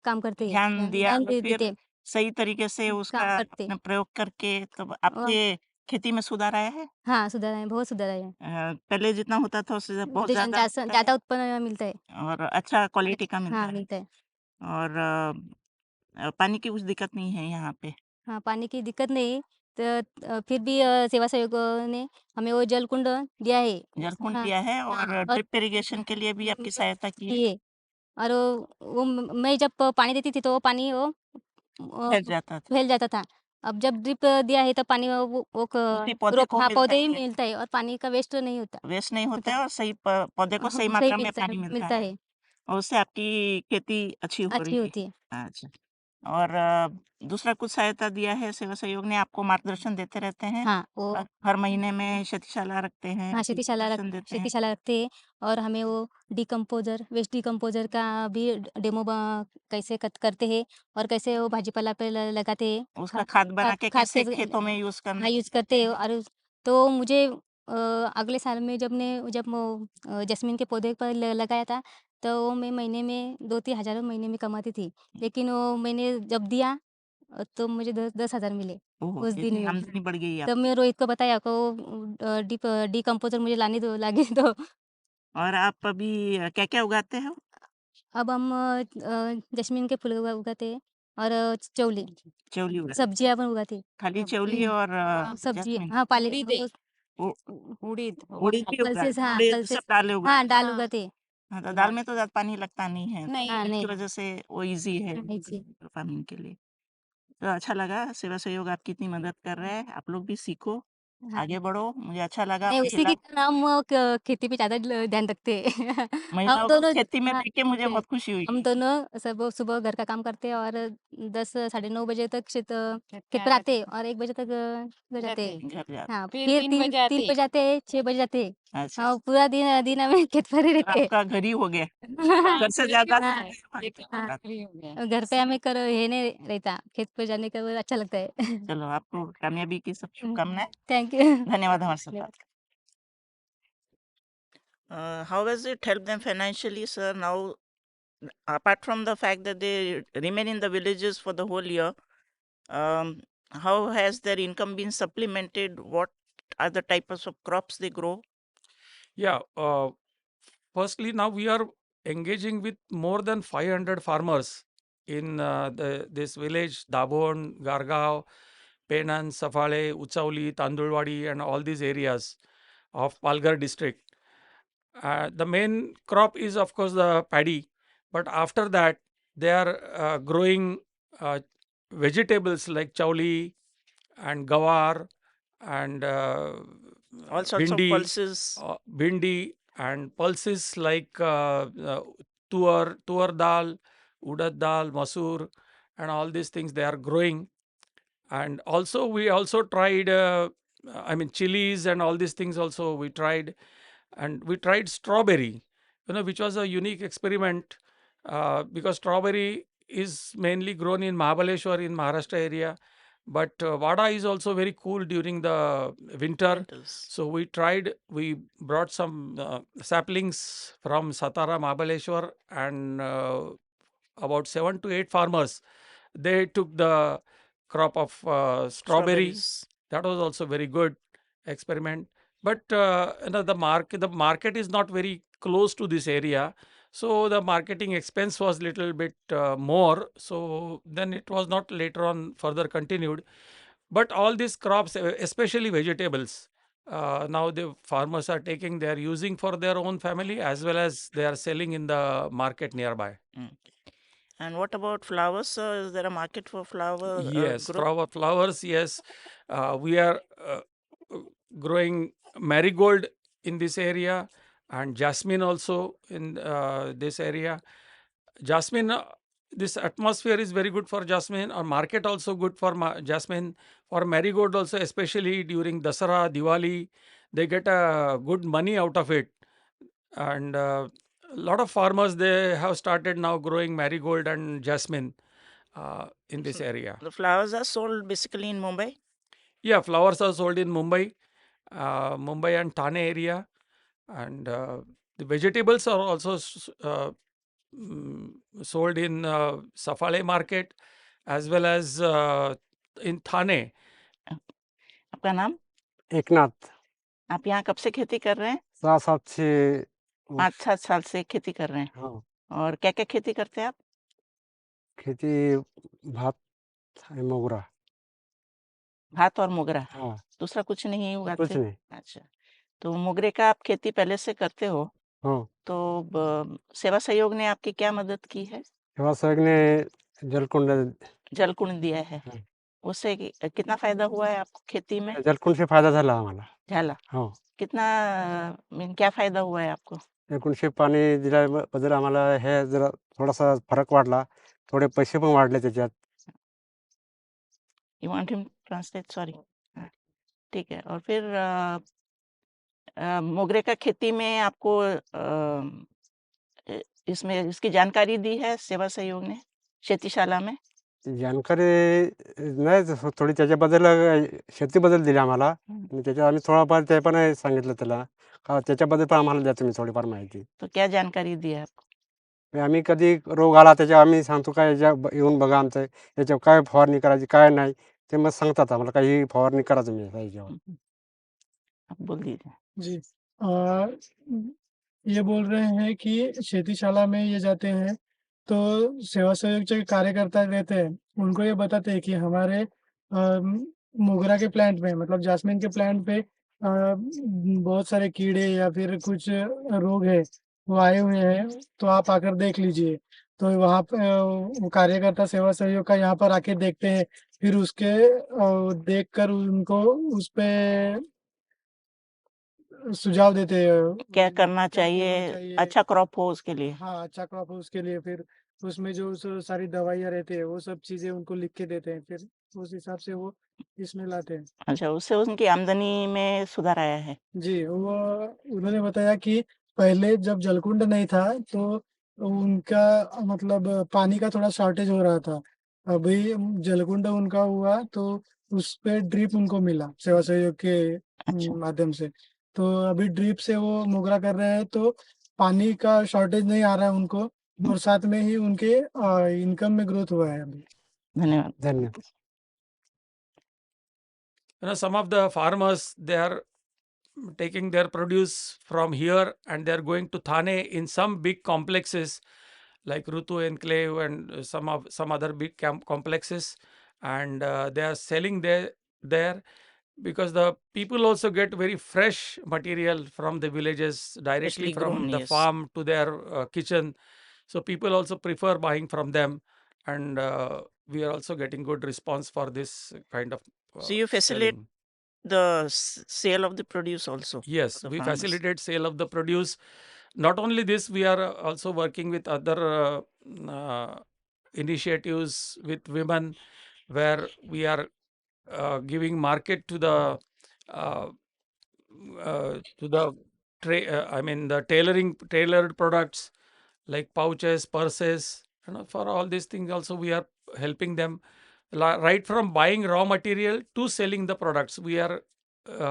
काम करते हैं, ध्यान दिया ध्यान और फिर देते सही तरीके से उसका काम करते। आपने प्रयोग करके तब और आपके खेती में सुधार आया है? हाँ, सुधार है, बहुत सुधार है। पहले जितना होता था उससे बहुत ज़्यादा होता है ज़्यादा उत्पन्न मिलता है। और अच्छा क्वालिटी का मिलता हाँ, है मिलता है। और पानी की कुछ दिक्कत नहीं है यहाँ पे। हाँ, पानी की दिक्कत नहीं, तो फिर भी सेवा सहयोग ने हमें वो जलकुंड दिया है। जलकुंड हाँ, दिया है हाँ, और और ड्रिप इरिगेशन के लिए भी आपकी सहायता की है? किए। और वो मैं जब पानी देती थी तो वो पानी वो फैल जाता था। फैल जाता था। अब जब ड्रिप दिया है तो पानी वो उसी पौधे को मिलता पौधे ही है, मिलता है और पानी का वेस्ट नहीं होता वेस्ट नहीं होता होता। है और सही पौधे को सही सही मात्रा में पानी मिलता मिलता है है, और उससे आपकी खेती अच्छी हो रही अच्छी है। होती है। अच्छा। और दूसरा कुछ सहायता दिया है सेवा सहयोग ने? आपको मार्गदर्शन देते रहते हैं? हाँ, वो हर महीने में क्षतिशाला रखते हैं, हाँ, क्षतिशाला मार्गदर्शन देते हैं? क्षतिशाला रखते हैं और हमें वो वेस्ट डिकम्पोज़र का भी डेमो कैसे करते हैं और कैसे वो भाजी-पाला पे लगाते हैं। उसका खाद बना के खाद कैसे के खेतों में यूज़ करना? हाँ, यूज़ करते हैं और तो मुझे अगले साल में जब वो जैस्मीन के पौधे पर लगाया था, तो वो मैं महीने में 2-3 हज़ार महीने में कमाती थी। लेकिन वो मैंने जब दिया तो मुझे 10,000 मिले ओह! उस दिन इतनी में। आमदनी बढ़ गई तब आपकी। मैं रोहित को बताया को डिकम्पोज़र मुझे लाने दो। और आप अभी क्या-क्या उगाते हो? अब हम जैस्मीन के फूल उगाते हैं और चौली चौली उगा सब्जियाँ पण उगाते हैं। खाली चौली और सब्जी जैस्मिन? हाँ, पाले उ उड़ीद उड़ीद भी पल्सेस हाँ, उड़ीद पल्सेस सब दालें हाँ, उगाते दाल हैं। उगाते हैं। हाँ, तो दाल में तो ज़्यादा पानी लगता नहीं है। हाँ, इसकी नहीं। वजह से वो ईज़ी है जी। फार्मिंग के लिए। तो अच्छा लगा सेवा सहयोग आपकी इतनी मदद कर रहा है। आप लोग भी सीखो, हाँ। आगे बढ़ो। मुझे अच्छा लगा नहीं, उसी महिला के कारण हम खेती पे ज़्यादा ध्यान रखते हैं। हम महिलाओं को दोनों खेती में हाँ, देख के मुझे जी। बहुत खुशी हुई। हम दोनों सब सुबह घर का काम करते हैं और 10 साढ़े 9 बजे तक खेत पर आते हैं और 1 बजे तक घर जाते हैं। घर जाते हाँ, फिर 3 बजे आते हैं, 6 बजे जाते हैं। अच्छा, हाँ, पूरा दिन हमें खेत पर ही तो रहते हैं। आपका घर ही हो गया। घर से ज़्यादा हाँ, हाँ, और घर पे हमें ये नहीं रहता, खेत पे जाने का वो अच्छा लगता है। चलो आपको कामयाबी की सब शुभकामनाएँ। Thank you. धन्यवाद हमारे साथ बात how has it helped them financially, sir? Now, apart from the fact that they remain in the villages for the whole year, how has their income been supplemented? What are the types of crops they grow? Yeah, firstly, now we are engaging with more than 500 farmers in this village, Dabon, Gargaon, Penan, Safale, Uchauli, Tandulwadi, and all these areas of Palghar district. The main crop is, of course, the paddy, but after that, they are growing uh, vegetables like chauli and gawar and All sorts of pulses. bindi and pulses like tuar dal, udad dal, masoor, and all these things they are growing. And also we also tried, I mean, chilies and all these things also we tried, and we tried strawberry, which was a unique experiment because strawberry is mainly grown in Mahabaleshwar in Maharashtra area. But Vada is also very cool during the winter. Winters. So we brought some saplings from Satara, Mahabaleshwar, and about 7 to 8 farmers. They took the crop of strawberry. Strawberries. That was also very good experiment. But the market is not very close to this area, so the marketing expense was little bit more. So then it was not later on further continued. But all these crops, especially vegetables, now the farmers are taking, they are using for their own family as well as they are selling in the market nearby. Mm. And what about flowers, sir? Is there a market for flower Yes, growth? flowers. Yes, we are growing marigold in this area and jasmine also in this area. Jasmine, this atmosphere is very good for jasmine, or market also good for jasmine. For marigold also, especially during Dasara, Diwali, they get a good money out of it. And a lot of farmers, they have started now growing marigold and jasmine in this area. The flowers are sold basically in Mumbai. Yeah, flowers are sold in Mumbai, Mumbai and Thane area, and the vegetables are also sold in Safale market as well as in Thane. आपका नाम? एकनाथ आप यहाँ कब से खेती कर रहे हैं? 7 से 5-7 साल से खेती कर रहे हैं। हाँ, और क्या-क्या खेती करते हैं आप? खेती भात है, मोगरा। भात और मोगरा, हाँ, दूसरा कुछ नहीं कुछ उगाते? नहीं। अच्छा, तो मोगरे का आप खेती पहले से करते हो, हाँ, तो सेवा सहयोग ने आपकी क्या मदद की है? सेवा सहयोग ने जलकुंड जलकुंड दिया है, हाँ, उससे कितना फायदा हुआ है आपको खेती में? जलकुंड से फायदा झाला आम्हाला। झाला, हो, कितना क्या फायदा हुआ है आपको? जलकुंडचे पाणी दिल्याबद्दल आम्हाला हे जरा थोडासा फरक वाटला. थोडे पैसे पण वाढले त्याच्यात. You want him translate? Sorry. ठीक है। और फिर मोगरे का खेती में आपको इसमें इसकी जानकारी दी है सेवा सहयोग ने शेतीशाला में? जानकारी नाही, थोडी त्याच्याबद्दल शेतीबद्दल दिली आम्हाला. आणि त्याच्यात आम्ही थोडाफार ते पण सांगितलं त्याला का त्याच्याबद्दल पण आम्हाला द्या तुम्ही थोडीफार माहिती. तो क्या जानकारी दी है आपको? आम्ही कधी रोग आला त्याच्यावर आम्ही सांगतो काय येऊन बघा आमचं याच्यावर काय फवारणी करायची काय नाही ते मग सांगतात आम्हाला काही फवारणी करा तुम्ही याच्यावर. आप बोल दीजिए। जी ये बोल रहे हैं कि शेतीशाला में ये जाते हैं तो सेवा सहयोग जो कार्यकर्ता रहते हैं उनको ये बताते हैं कि हमारे मोगरा के प्लांट में मतलब जास्मिन के प्लांट पे बहुत सारे कीड़े या फिर कुछ रोग है वो आए हुए हैं तो आप आकर देख लीजिए। तो वहाँ पे वो कार्यकर्ता सेवा सहयोग का यहाँ पर आके देखते हैं, फिर उसके देखकर उनको उस पे सुझाव देते हैं क्या करना क्या चाहिए चाहिए। अच्छा क्रॉप हो उसके लिए? हाँ, अच्छा क्रॉप हो उसके लिए फिर उसमें जो सारी दवाइयाँ रहती है वो सब चीज़ें उनको लिख के देते हैं, फिर उस हिसाब से वो इसमें लाते हैं। अच्छा, उससे उनकी आमदनी में सुधार आया है? जी, वो उन्होंने बताया कि पहले जब जलकुंड नहीं था तो उनका मतलब पानी का थोड़ा शॉर्टेज हो रहा था। अभी जलकुंड उनका हुआ तो उस पे ड्रिप उनको मिला सेवा सहयोग के अच्छा। माध्यम से। तो अभी ड्रिप से वो मोगरा कर रहे हैं तो पानी का शॉर्टेज नहीं आ रहा है उनको और साथ में ही उनके इनकम में ग्रोथ हुआ है अभी। धन्यवाद। धन्यवाद. Some of the farmers, they are taking their produce from here and they are going to Thane in some big complexes like Rutu Enclave and some other big complexes, and they are selling there because the people also get very fresh material from the villages directly Freshly from grown, the yes. farm to their kitchen. So people also prefer buying from them, and we are also getting good response for this kind of So you facilitate selling. the sale of the produce also? Yes, for the we farmers? facilitate sale of the produce. Not only this, we are also working with other initiatives with women, where we are giving market to the uh, the tailored products like pouches, purses. For all these things also we are helping them, right from buying raw material to selling the products. We are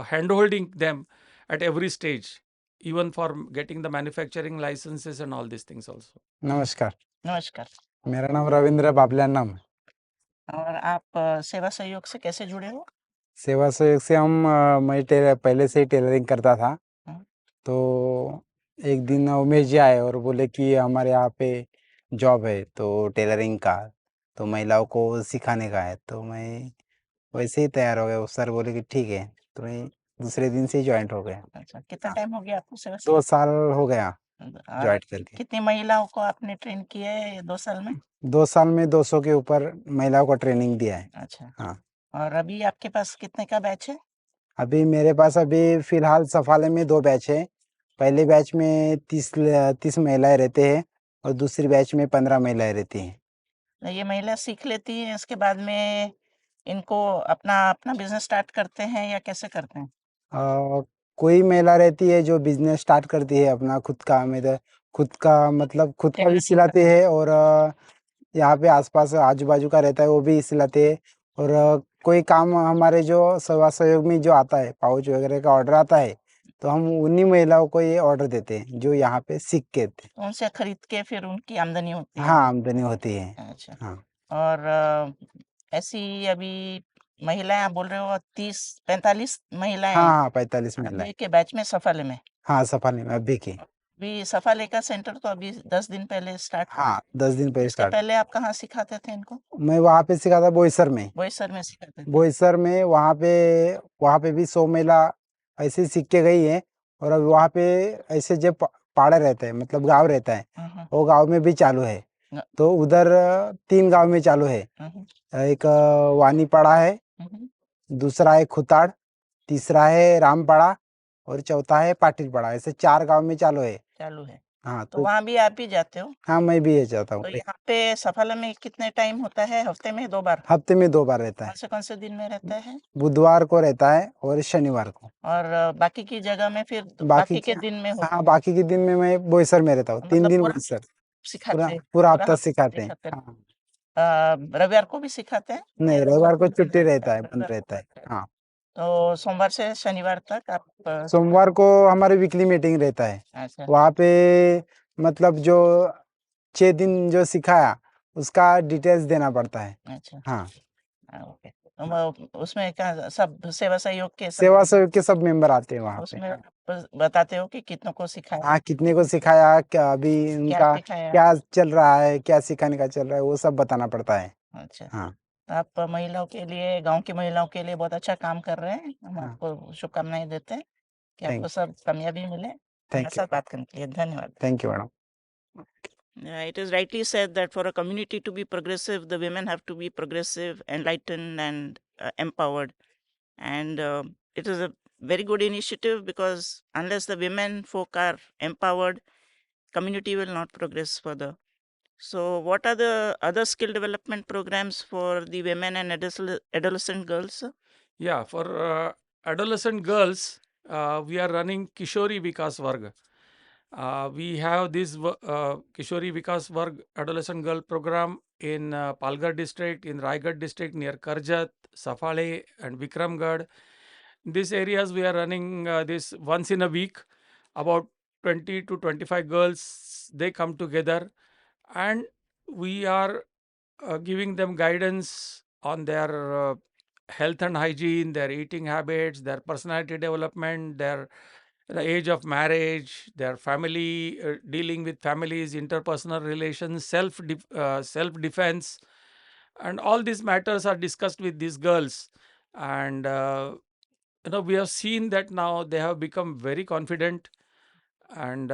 hand-holding them at every stage, even for getting the manufacturing licenses and all these things also. नमस्कार, नमस्कार। मेरा नाम रविंद्र बाबलियान नाम है। और आप सेवा सहयोग से कैसे जुड़े हो? सेवा सहयोग से मैं पहले से ही टेलरिंग करता था। तो एक दिन उमेश जी आए और बोले कि हमारे यहाँ पे जॉब है तो टेलरिंग का, तो महिलाओं को सिखाने का है। तो मैं वैसे ही तैयार हो गया। सर बोले कि ठीक है, तो मैं दूसरे दिन से ही ज्वाइंट हो गया। अच्छा, कितना टाइम हो गया आपको सेवा 2 साल हो गया और ज्वाइंट करके। कितनी महिलाओं को आपने ट्रेन किया है ये 2 साल में? 2 साल में 200 के ऊपर महिलाओं को ट्रेनिंग दिया है। अच्छा। हाँ। और अभी आपके पास कितने का बैच है? अभी मेरे पास अभी फ़िलहाल सफाले में 2 बैच है। पहले बैच में 30 महिलाएँ रहते हैं और दूसरी बैच में 15 महिलाएँ रहती हैं। ये महिला सीख लेती हैं, इसके बाद में इनको अपना बिज़नेस स्टार्ट करते हैं या कैसे करते हैं? कोई महिला रहती है जो बिज़नेस स्टार्ट करती है अपना खुद का, खुद का मतलब खुद का भी टेलरिंग सिलाते हैं और यहाँ पे आस-पास आजू-बाजू का रहता है वो भी सिलाते हैं। और कोई काम हमारे जो सेवा सहयोग में जो आता है, पाउच वगैरह का ऑर्डर आता है, तो हम उन्हीं महिलाओं को ये ऑर्डर देते हैं जो यहाँ पे सीख के थे। तो उनसे खरीद के फिर उनकी आमदनी होती है? हाँ, आमदनी होती है। अच्छा। हाँ। और ऐसी अभी महिलाएँ आप बोल रहे हो 30-45 महिलाएँ हाँ, 45 महिलाएँ। अभी के बैच में सफाले में? हाँ, सफाले में अभी की। अभी सफाले का सेंटर तो अभी 10 दिन पहले स्टार्ट हुआ। हाँ, 10 दिन पहले इसके स्टार्ट। पहले आप कहाँ सिखाते थे इनको? मैं वहाँ पे सिखाता बोईसर में। बोईसर में सिखाते थे? बोईसर में वहाँ पे भी 100 महिला ऐसे ही सीख के गई है और अब वहाँ पे ऐसे जो पाड़ा रहता है मतलब गाँव रहता है, वो गाँव में भी चालू है। तो उधर 3 गाँव में चालू है। एक वानीपाड़ा है, दूसरा है खुताड़, तीसरा है रामपाड़ा और चौथा है पाटिलपाड़ा। ऐसे 4 गाँव में चालू है। चालू है। हाँ तो तो वहाँ भी आप ही जाते हो? हाँ मैं भी ये चाहता हूँ तो यहाँ पे सफाला में कितने टाइम होता है? हफ्ते में 2 बार? हफ्ते में 2 बार रहता है, कौन से दिन में रहता है? बुधवार को रहता है और शनिवार को। और बाकी की जगह में फिर बाकी बाकी के के दिन में होता हाँ है? बाकी के दिन में मैं बोईसर में रहता हूँ, 3 मतलब दिन पूरा बोईसर, पूरा सिखाते पूरा हफ्ता हफ्ता सिखाते हैं। सिखाते हाँ रविवार को भी सिखाते हैं? नहीं रविवार को छुट्टी रहता है, बंद रविवार को रहता है। रहता है। हाँ तो सोमवार से शनिवार तक आप सोमवार को हमारे वीकली मीटिंग रहता है, अच्छा वहाँ पे मतलब जो 6 दिन जो सिखाया उसका डिटेल्स देना पड़ता है। अच्छा हाँ ओके। उसमें क्या सब सेवा सहयोग के सब सेवा सहयोग के सब मेंबर आते हैं वहाँ पे। उसमें आप बताते हो कि कितनों को सिखाया, हाँ कितने को सिखाया, क्या अभी क्या उनका सिखाया? क्या चल रहा है, क्या सिखाने का चल रहा है, वो सब बताना पड़ता है। अच्छा, हाँ तो आप महिलाओं के लिए, गांव की महिलाओं के लिए बहुत अच्छा काम कर रहे हैं। हम हाँ आपको शुभकामनाएं देते हैं कि थैंक आपको सब कामयाबी मिले। हमारे थैंक यू साथ बात करने के लिए धन्यवाद। Thank you madam. It is rightly said that for a community to be progressive, the women have to be progressive, enlightened, and empowered. And it is a very good initiative because unless the women folk are empowered, community will not progress further. So, what are the other skill development programs for the women and adolescent girls? Sir? Yeah, for adolescent girls, we are running Kishori Vikas Varg. We have this Kishori Vikas Varg adolescent girl program in Palghar district, in Raigad district near Karjat, Safale and Vikramgarh. In these areas, we are running this once in a week. About 20 to 25 girls, they come together and we are giving them guidance on their health and hygiene, their eating habits, their personality development, their the age of marriage, their family, dealing with families, interpersonal relations, self defense, and all these matters are discussed with these girls. And we have seen that now they have become very confident, and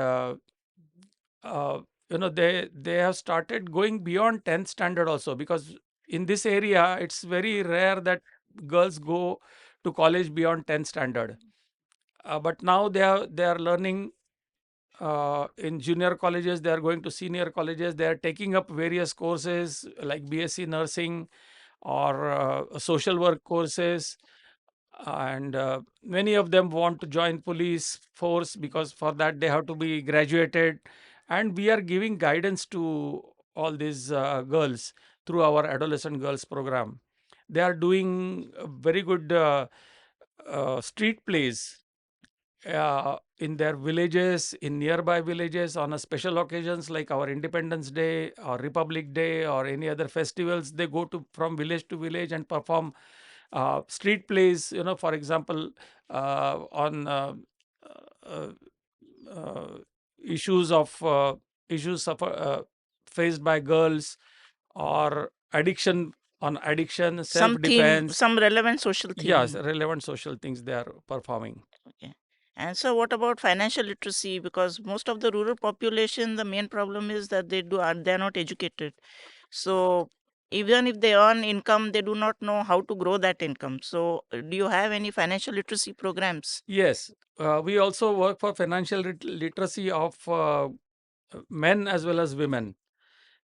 they have started going beyond 10th standard also, because in this area it's very rare that girls go to college beyond 10th standard. But now they are learning in junior colleges, they are going to senior colleges, they are taking up various courses like BSc nursing or social work courses, and many of them want to join police force because for that they have to be graduated, and we are giving guidance to all these girls through our adolescent girls program. They are doing very good street plays in their villages, in nearby villages, on a special occasions like our Independence Day or Republic Day or any other festivals. They go to from village to village and perform street plays. For example, on uh, uh, issues of faced by girls, or addiction, Some self theme, defense. some relevant social theme. Yes, relevant social things they are performing. Okay. And so, what about financial literacy? Because most of the rural population, the main problem is that they are not educated. So, even if they earn income, they do not know how to grow that income. So, do you have any financial literacy programs? Yes, we also work for financial literacy of men as well as women.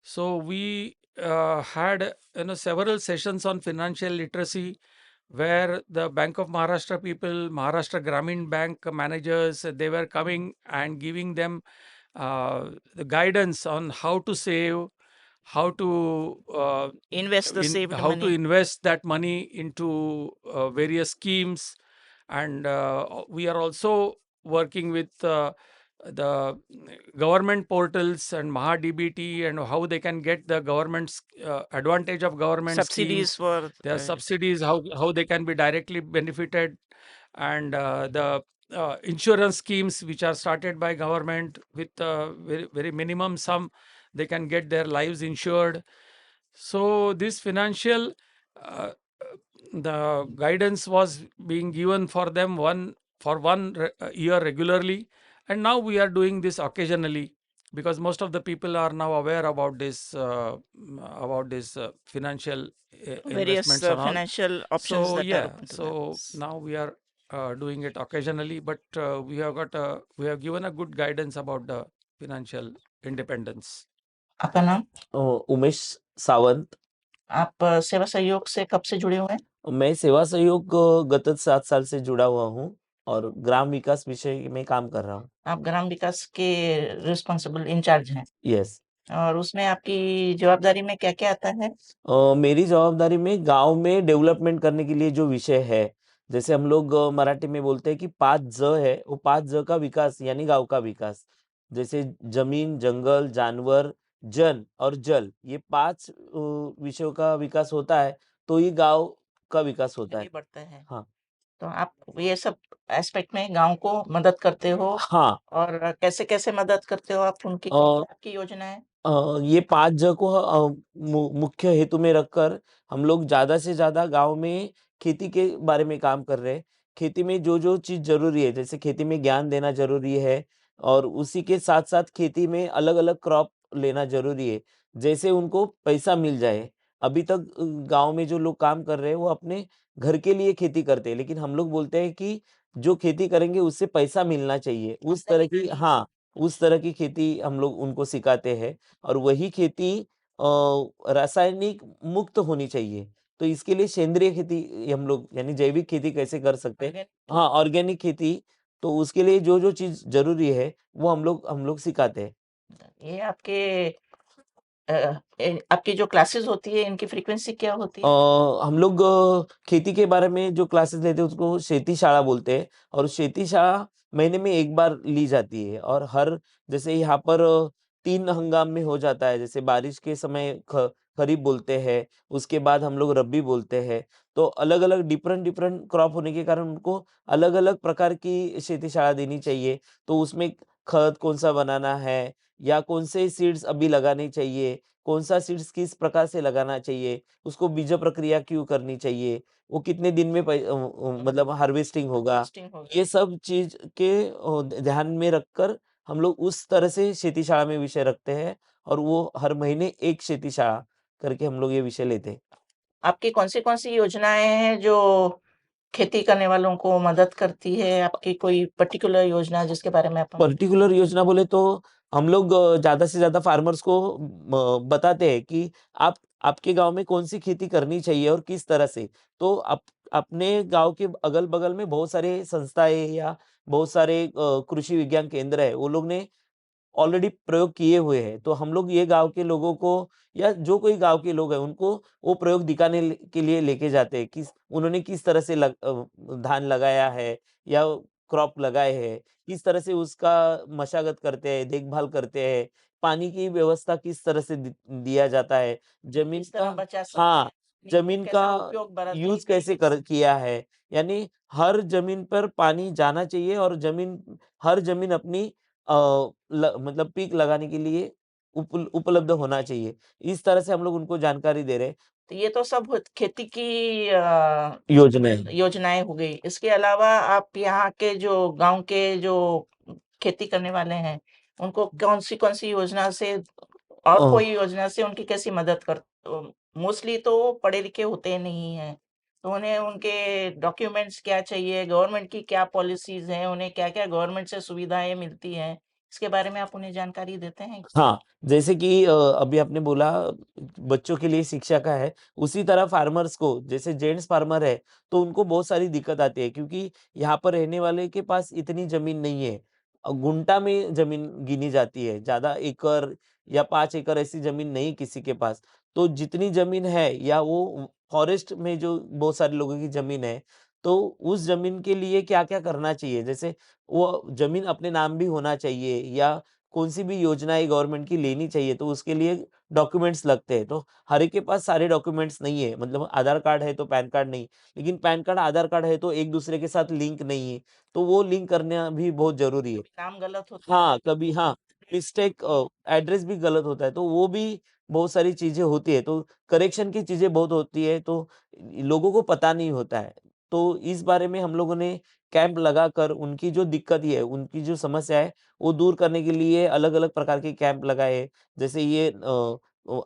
So we had several sessions on financial literacy, where the Bank of Maharashtra people, Maharashtra Gramin Bank managers, they were coming and giving them the guidance on how to save, how to Invest the saved how to money. invest that money into various schemes, and we are also working with the government portals and MahaDBT, and how they can get the government's advantage of government Subsidies schemes, for their subsidies, how they can be directly benefited, and the insurance schemes which are started by government with very, very minimum sum, they can get their lives insured. So this financial uh, the guidance was being given for them for one year regularly, and now we are doing this occasionally, because most of the people are now aware about this financial various investments and all. financial options So that are yeah, open to them. so now we are doing it occasionally, but we have given a good guidance about the financial independence. आपका नाम? उमेश सावंत। आप सेवा सहयोग से कब से जुड़े हुए हैं? मैं सेवा सहयोग गत 7 साल से जुड़ा हुआ हूँ और ग्राम विकास विषय में काम कर रहा हूँ। आप ग्राम विकास के रिस्पॉन्सिबल इंचार्ज हैं यस। और उसमें आपकी जवाबदारी में क्या-क्या आता है? मेरी जवाबदारी में गाँव में डेवलपमेंट करने के लिए जो विषय है, जैसे हम लोग मराठी में बोलते हैं कि 5 ज है, वो 5 ज का विकास यानी गाँव का विकास। जैसे ज़मीन, जंगल, जानवर, जन और जल, ये 5 विषयों का विकास होता है, तो ही गाँव का विकास होता है। आगे बढ़ता है। हाँ। तो आप ये सब एस्पेक्ट में गाँव को मदद करते हो हाँ। और कैसे-कैसे मदद करते हो आप? उनकी अ, क्या आपकी योजना है? ये 5 ज को मुख्य हेतु में रखकर हम लोग ज़्यादा से ज़्यादा गाँव में खेती के बारे में काम कर रहे हैं। खेती में जो-जो चीज़ ज़रूरी है, जैसे खेती में ज्ञान देना ज़रूरी है और उसी के साथ-साथ खेती में अलग-अलग क्रॉप लेना ज़रूरी है, जैसे उनको पैसा मिल जाए। अभी तक गाँव में जो लोग काम कर रहे हैं, वो अपने घर के लिए खेती करते हैं, लेकिन हम लोग बोलते हैं कि जो खेती करेंगे उससे पैसा मिलना चाहिए। उस तरह की हाँ, उस तरह की खेती हम लोग उनको सिखाते हैं और वही खेती रासायनिक मुक्त होनी चाहिए। तो इसके लिए सेंद्रीय खेती हम लोग यानी जैविक खेती कैसे कर सकते हैं? हाँ, ऑर्गेनिक खेती, तो उसके लिए जो-जो चीज़ ज़रूरी है, वो हम लोग सिखाते हैं। ये आपकी जो क्लासेस होती है, इनकी फ्रीक्वेंसी क्या होती है? हम लोग खेती के बारे में जो क्लासेस लेते हैं उसको शेती शाला बोलते हैं और शेती शाला महीने में 1 बार ली जाती है और हर जैसे यहाँ पर 3 हंगाम में हो जाता है, जैसे बारिश के समय खरीफ बोलते हैं, उसके बाद हम लोग रब्बी बोलते हैं। तो अलग-अलग डिफरेंट क्रॉप होने के कारण उनको अलग-अलग प्रकार की शेती शाला देनी चाहिए। तो उसमें खाद कौन-सा बनाना है या कौन से सीड्स अभी लगाने चाहिए, कौन-सा सीड्स किस प्रकार से लगाना चाहिए, उसको बीज प्रक्रिया क्यों करनी चाहिए, वो कितने दिन में मतलब हार्वेस्टिंग होगा, हार्वेस्टिंग होगा। ये सब चीज़ के ध्यान में रखकर हम लोग उस तरह से शेती शाला में विषय रखते हैं और वो हर महीने एक शेती शाला करके हम लोग ये विषय लेते हैं। आपकी कौन-सी योजनाएँ हैं जो खेती करने वालों को मदद करती है? आपकी कोई पर्टिकुलर योजना जिसके बारे में आप पर्टिकुलर योजना बोले तो हम लोग ज़्यादा से ज़्यादा फार्मर्स को बताते हैं कि आप आपके गाँव में कौन-सी खेती करनी चाहिए और किस तरह से। तो अपने गाँव के अगल-बगल में बहुत सारे संस्थाएँ या बहुत सारे कृषि विज्ञान केंद्र है, वो लोग ने ऑलरेडी प्रयोग किए हुए हैं। तो हम लोग ये गाँव के लोगों को या जो कोई गाँव के लोग हैं उनको वो प्रयोग दिखाने के लिए लेके जाते हैं कि उन्होंने किस तरह से धान लगाया है या क्रॉप लगाए हैं, किस तरह से उसका मशागत करते हैं, देखभाल करते हैं, पानी की व्यवस्था किस तरह से दिया जाता है, जमीन किस तरह का बचा सकते हाँ, हैं, जमीन कैसा का उपयोग बरतते यूज़ कैसे कर किया है। यानी हर जमीन पर पानी जाना चाहिए और हर जमीन अपनी मतलब पीक लगाने के लिए उपलब्ध होना चाहिए। इस तरह से हम लोग उनको जानकारी दे रहे हैं। तो ये तो सब खेती की योजनाएँ। योजनाएँ हो गई। इसके अलावा आप यहाँ के जो गाँव के जो खेती करने वाले हैं, उनको कौन-सी योजना से और अ, कोई योजना से उनकी कैसी मदद मोस्टली तो वो पढ़े-लिखे होते नहीं हैं। तो उन्हें उनके डॉक्यूमेंट्स क्या चाहिए, गवर्नमेंट की क्या पॉलिसीज़ हैं, उन्हें क्या-क्या गवर्नमेंट से सुविधाएँ मिलती हैं, इसके बारे में आप उन्हें जानकारी देते हैं? हाँ, जैसे कि अभी आपने बोला बच्चों के लिए शिक्षा का है, उसी तरह फार्मर्स को जैसे जेंट्स फार्मर है, तो उनको बहुत सारी दिक्कत आती है क्योंकि यहाँ पर रहने वाले के पास इतनी ज़मीन नहीं है। गुंठा में ज़मीन गिनी जाती है, ज़्यादा एकड़ या 5 एकड़ ऐसी ज़मीन नहीं किसी के पास। तो जितनी ज़मीन है या वो फॉरेस्ट में जो बहुत सारे लोगों की ज़मीन है, तो उस ज़मीन के लिए क्या-क्या करना चाहिए? जैसे वो ज़मीन अपने नाम भी होना चाहिए या कौन-सी भी योजनाएँ गवर्नमेंट की लेनी चाहिए, तो उसके लिए डॉक्यूमेंट्स लगते हैं। तो हर एक के पास सारे डॉक्यूमेंट्स नहीं है, मतलब आधार कार्ड है तो पैन कार्ड नहीं, लेकिन पैन कार्ड, आधार कार्ड है तो एक-दूसरे के साथ लिंक नहीं है, तो वो लिंक करना भी बहुत ज़रूरी है। नाम गलत होता हाँ, है। कभी हाँ, मिस्टेक एड्रेस भी गलत होता है, तो वो भी बहुत सारी चीज़ें होती है, तो करेक्शन की चीज़ें बहुत होती है, तो लोगों को पता नहीं होता है। तो इस बारे में हम लोगों ने कैंप लगाकर उनकी जो दिक्कत है, उनकी जो समस्या है, वो दूर करने के लिए अलग-अलग प्रकार के कैंप लगाए। जैसे ये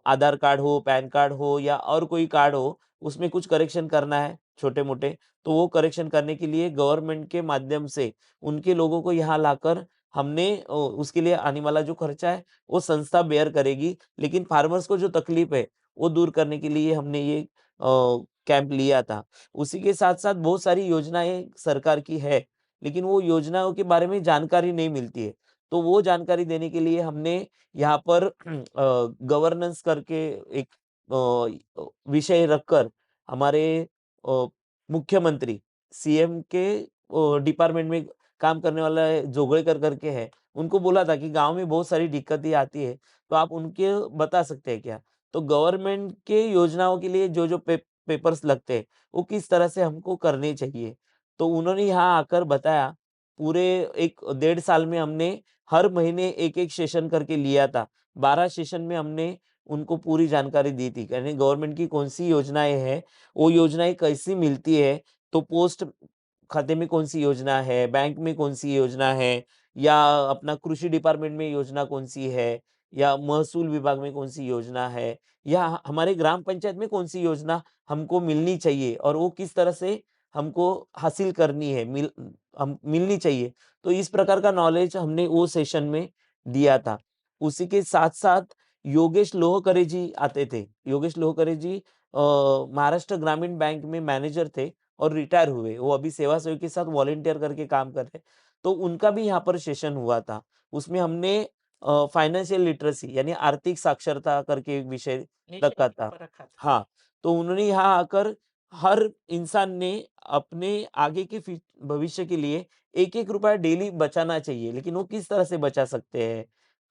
आधार कार्ड हो, पैन कार्ड हो या और कोई कार्ड हो, उसमें कुछ करेक्शन करना है छोटे-मोटे, तो वो करेक्शन करने के लिए गवर्नमेंट के माध्यम से उनके लोगों को यहाँ लाकर हमने उसके लिए आने वाला जो खर्चा है वो संस्था बेयर करेगी, लेकिन फार्मर्स को जो तकलीफ है वो दूर करने के लिए हमने ये कैंप लिया था। उसी के साथ-साथ बहुत सारी योजनाएँ सरकार की है, लेकिन वो योजनाओं के बारे में जानकारी नहीं मिलती है। तो वो जानकारी देने के लिए हमने यहाँ पर गवर्नेंस करके एक विषय रखकर हमारे मुख्यमंत्री सीएम के डिपार्टमेंट में काम करने वाला जोगळेकर करके है, उनको बोला था कि गाँव में बहुत सारी दिक्कतें आती है, तो आप उनके बता सकते हैं क्या? तो गवर्नमेंट के योजनाओं के लिए जो-जो पेपर्स लगते हैं, वो किस तरह से हमको करने चाहिए। तो उन्होंने यहाँ आकर बताया, पूरे 1 डेढ़ साल में हमने हर महीने 1-1 सेशन करके लिया था। 12 सेशन में हमने उनको पूरी जानकारी दी थी, यानी गवर्नमेंट की कौन-सी योजनाएँ हैं, वो योजनाएँ कैसी मिलती है, तो पोस्ट खाते में कौन-सी योजना है, बैंक में कौन-सी योजना है या अपना कृषि डिपार्टमेंट में योजना कौन-सी है या महसूल विभाग में कौन-सी योजना है या हमारे ग्राम पंचायत में कौन-सी योजना हमको मिलनी चाहिए और वो किस तरह से हमको हासिल करनी है, मिलनी चाहिए। तो इस प्रकार का नॉलेज हमने वो सेशन में दिया था। उसी के साथ-साथ योगेश लोहकरे जी आते थे। योगेश लोहकरे जी महाराष्ट्र ग्रामीण बैंक में मैनेजर थे और रिटायर हुए। वो अभी सेवा सहयोग के साथ वॉलंटियर करके काम कर रहे हैं। तो उनका भी यहाँ पर सेशन हुआ था। उसमें हमने फाइनेंशियल लिटरेसी यानी आर्थिक साक्षरता करके एक विषय रखा था। हाँ, तो उन्होंने यहाँ आकर हर इंसान ने अपने आगे के भविष्य के लिए 1-1 रुपया डेली बचाना चाहिए, लेकिन वो किस तरह से बचा सकते हैं?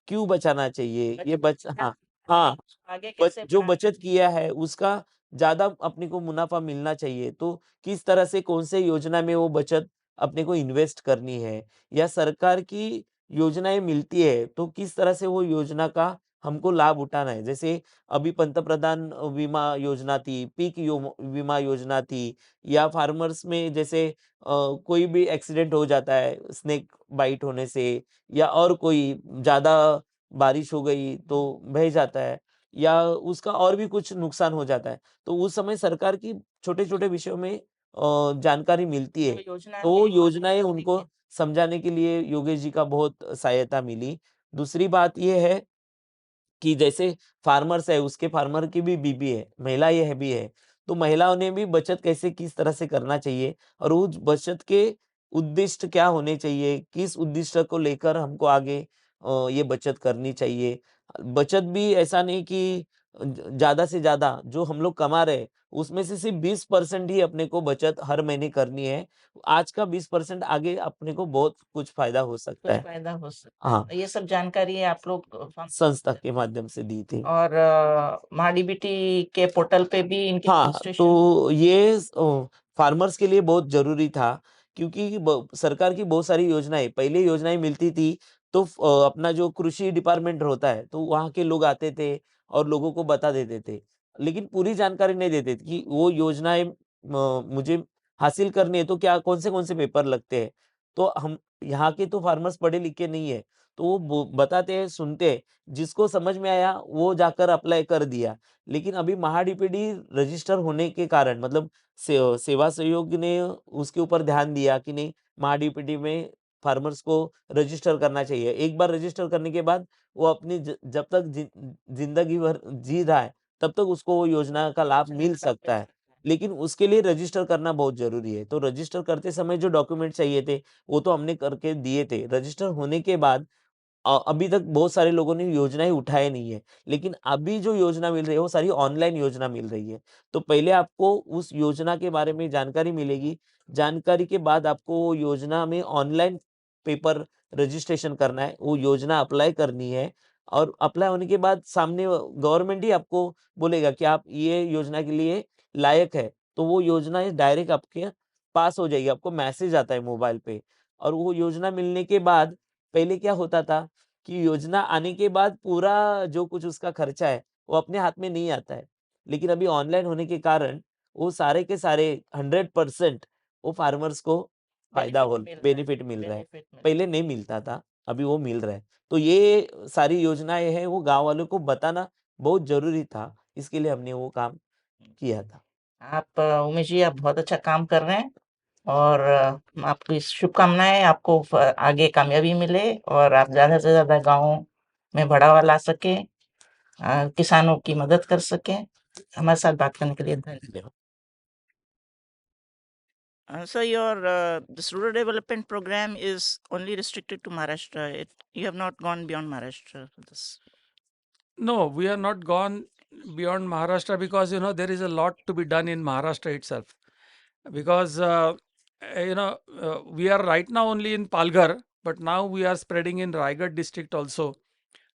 क्यों बचाना चाहिए? ये हाँ, हाँ, आगे जो बचत किया है उसका ज़्यादा अपने को मुनाफ़ा मिलना चाहिए, तो किस तरह से कौन से योजना में वो बचत अपने को इन्वेस्ट करनी है या सरकार की योजनाएँ मिलती है, तो किस तरह से वो योजना का हमको लाभ उठाना है। जैसे अभी पंतप्रधान विमा योजना थी, पीक विमा योजना थी या फार्मर्स में जैसे कोई भी एक्सीडेंट हो जाता है स्नेक बाइट होने से या और कोई ज़्यादा बारिश हो गई तो बह जाता है या उसका और भी कुछ नुकसान हो जाता है। तो उस समय सरकार की छोटे-छोटे विषयों में जानकारी मिलती है। तो वो योजनाएँ उनको समझाने के लिए योगेश जी का बहुत सहायता मिली। दूसरी बात ये है कि जैसे फार्मर्स है, उसके फार्मर की भी बीबी है, महिला ये भी है। तो महिलाओं ने भी बचत कैसे किस तरह से करना चाहिए और उस बचत के उद्दिष्ट क्या होने चाहिए, किस उद्दिष्ट को लेकर हमको आगे ये बचत करनी चाहिए। बचत भी ऐसा नहीं कि ज़्यादा से ज़्यादा जो हम लोग कमा रहे हैं, उसमें से सिर्फ 20% ही अपने को बचत हर महीने करनी है। आज का 20% आगे अपने को बहुत कुछ फ़ायदा हो सकता कुछ है। फायदा हो सकता हाँ, है। ये सब जानकारी आप लोग संस्था के माध्यम से दी थी। और महाडीबीटी के पोर्टल पे भी इनके हाँ, रजिस्ट्रेशन तो ये फार्मर्स के लिए बहुत ज़रूरी था क्योंकि सरकार की बहुत सारी योजनाएँ पहले योजनाएँ मिलती थी तो अपना जो कृषि डिपार्टमेंट होता है तो वहाँ के लोग आते थे और लोगों को बता देते थे। लेकिन पूरी जानकारी नहीं देते थे कि वो योजनाएँ मुझे हासिल करनी है तो क्या कौन से पेपर लगते हैं। तो हम यहाँ के तो फार्मर्स पढ़े लिखे नहीं है, तो वो बताते हैं, सुनते हैं, जिसको समझ में आया वो जाकर अप्लाई कर दिया। लेकिन अभी महाडीपीडी रजिस्टर होने के कारण मतलब सेवा सहयोग ने उसके ऊपर ध्यान दिया कि नहीं महाडीपीडी में फार्मर्स को रजिस्टर करना चाहिए। एक बार रजिस्टर करने के बाद वो अपनी जब तक जिंदगी भर जी रहा है तब तक उसको वो योजना का लाभ मिल सकता है। लेकिन उसके लिए रजिस्टर करना बहुत ज़रूरी है। तो रजिस्टर करते समय जो डॉक्यूमेंट चाहिए थे वो तो हमने करके दिए थे। रजिस्टर होने के बाद अभी तक बहुत सारे लोगों ने योजनाएँ उठाए नहीं है, लेकिन अभी जो योजना मिल रही है वो सारी ऑनलाइन योजना मिल रही है। तो पहले आपको उस योजना के बारे में जानकारी मिलेगी, जानकारी के बाद आपको वो योजना में ऑनलाइन पेपर रजिस्ट्रेशन करना है, वो योजना अप्लाई करनी है और अप्लाई होने के बाद सामने गवर्नमेंट ही आपको बोलेगा कि आप ये योजना के लिए लायक है, तो वो योजना डायरेक्ट आपके पास हो जाएगी, आपको मैसेज आता है मोबाइल पे और वो योजना मिलने के बाद पहले क्या होता था कि योजना आने के बाद पूरा जो कुछ उसका खर्चा है, वो अपने हाथ में नहीं आता है। लेकिन अभी ऑनलाइन होने के कारण वो सारे के सारे 100% वो फार्मर्स को बेनिफिट मिल रहा है। पहले नहीं मिलता था, अभी वो मिल रहा है। तो ये सारी योजनाएँ हैं वो गाँव वालों को बताना बहुत ज़रूरी था, इसके लिए हमने वो काम किया था। आप उमेश जी आप बहुत अच्छा काम कर रहे हैं और आपकी शुभकामनाएं, आपको आगे कामयाबी मिले और आप ज़्यादा से ज़्यादा गाँव में बढ़ावा ला सकें, किसानों की मदद कर सकें। हमारे साथ बात करने के लिए धन्यवाद। So this rural development program is only restricted to Maharashtra. You have not gone beyond Maharashtra for this. No, we are not gone beyond Maharashtra because there is a lot to be done in Maharashtra itself. Because we are right now only in Palghar, but now we are spreading in Raigad district also.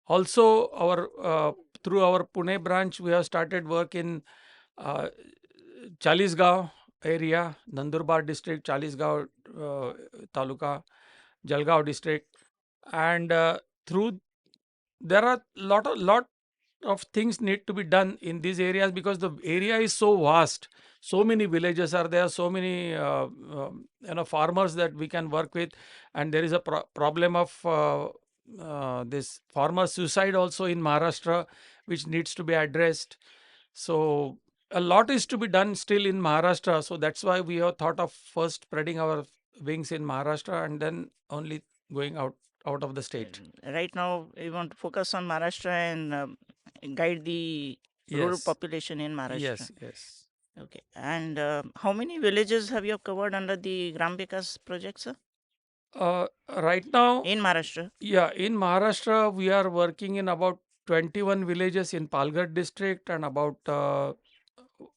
Also, through our Pune branch, we have started work in Chalisgaon area, Nandurbar district, Chalisgaon taluka, Jalgaon district, and through there are lot of things need to be done in these areas because the area is so vast. So many villages are there, so many farmers that we can work with, and there is a problem of this farmer suicide also in Maharashtra, which needs to be addressed. So a lot is to be done still in Maharashtra. So that's why we have thought of first spreading our wings in Maharashtra and then only going out of the state. Right now, we want to focus on Maharashtra and guide the rural Yes. population in Maharashtra. Yes. Okay. And how many villages have you covered under the Gram Vikas project, sir? Right now, In Maharashtra? yeah, in Maharashtra, we are working in about 21 villages in Palghar district and about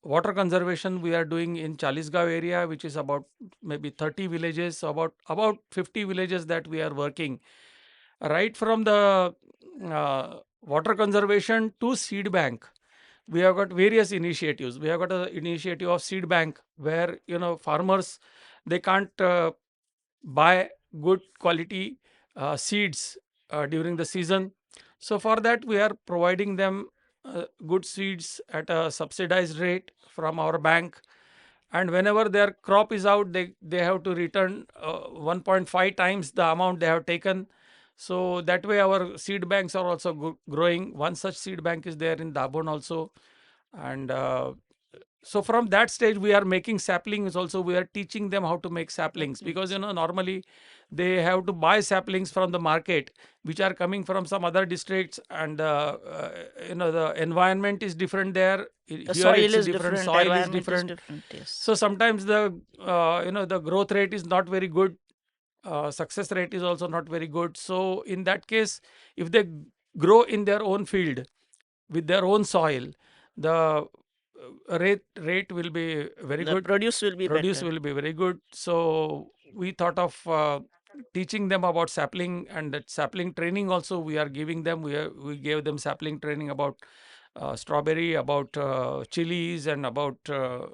water conservation we are doing in Chalisgaon area, which is about maybe 30 villages, so about 50 villages that we are working. Right from the water conservation to seed bank, we have got various initiatives. We have got an initiative of seed bank where farmers, they can't buy good quality seeds during the season. So for that, we are providing them good seeds at a subsidized rate from our bank. And whenever their crop is out, they have to return 1.5 times the amount they have taken. So that way our seed banks are also growing. One such seed bank is there in Dabon also. And so from that stage we are making saplings also. We are teaching them how to make saplings because normally they have to buy saplings from the market which are coming from some other districts, and the environment is different there. The Here soil it's is different, different, soil is environment different. yes. So sometimes the the growth rate is not very good. Success rate is also not very good. So in that case, if they grow in their own field with their own soil, the rate will be very The good. produce will be Produce better. will be very good. So we thought of teaching them about sapling, and that sapling training also we are giving them. We gave them sapling training about strawberry, about chilies, and about a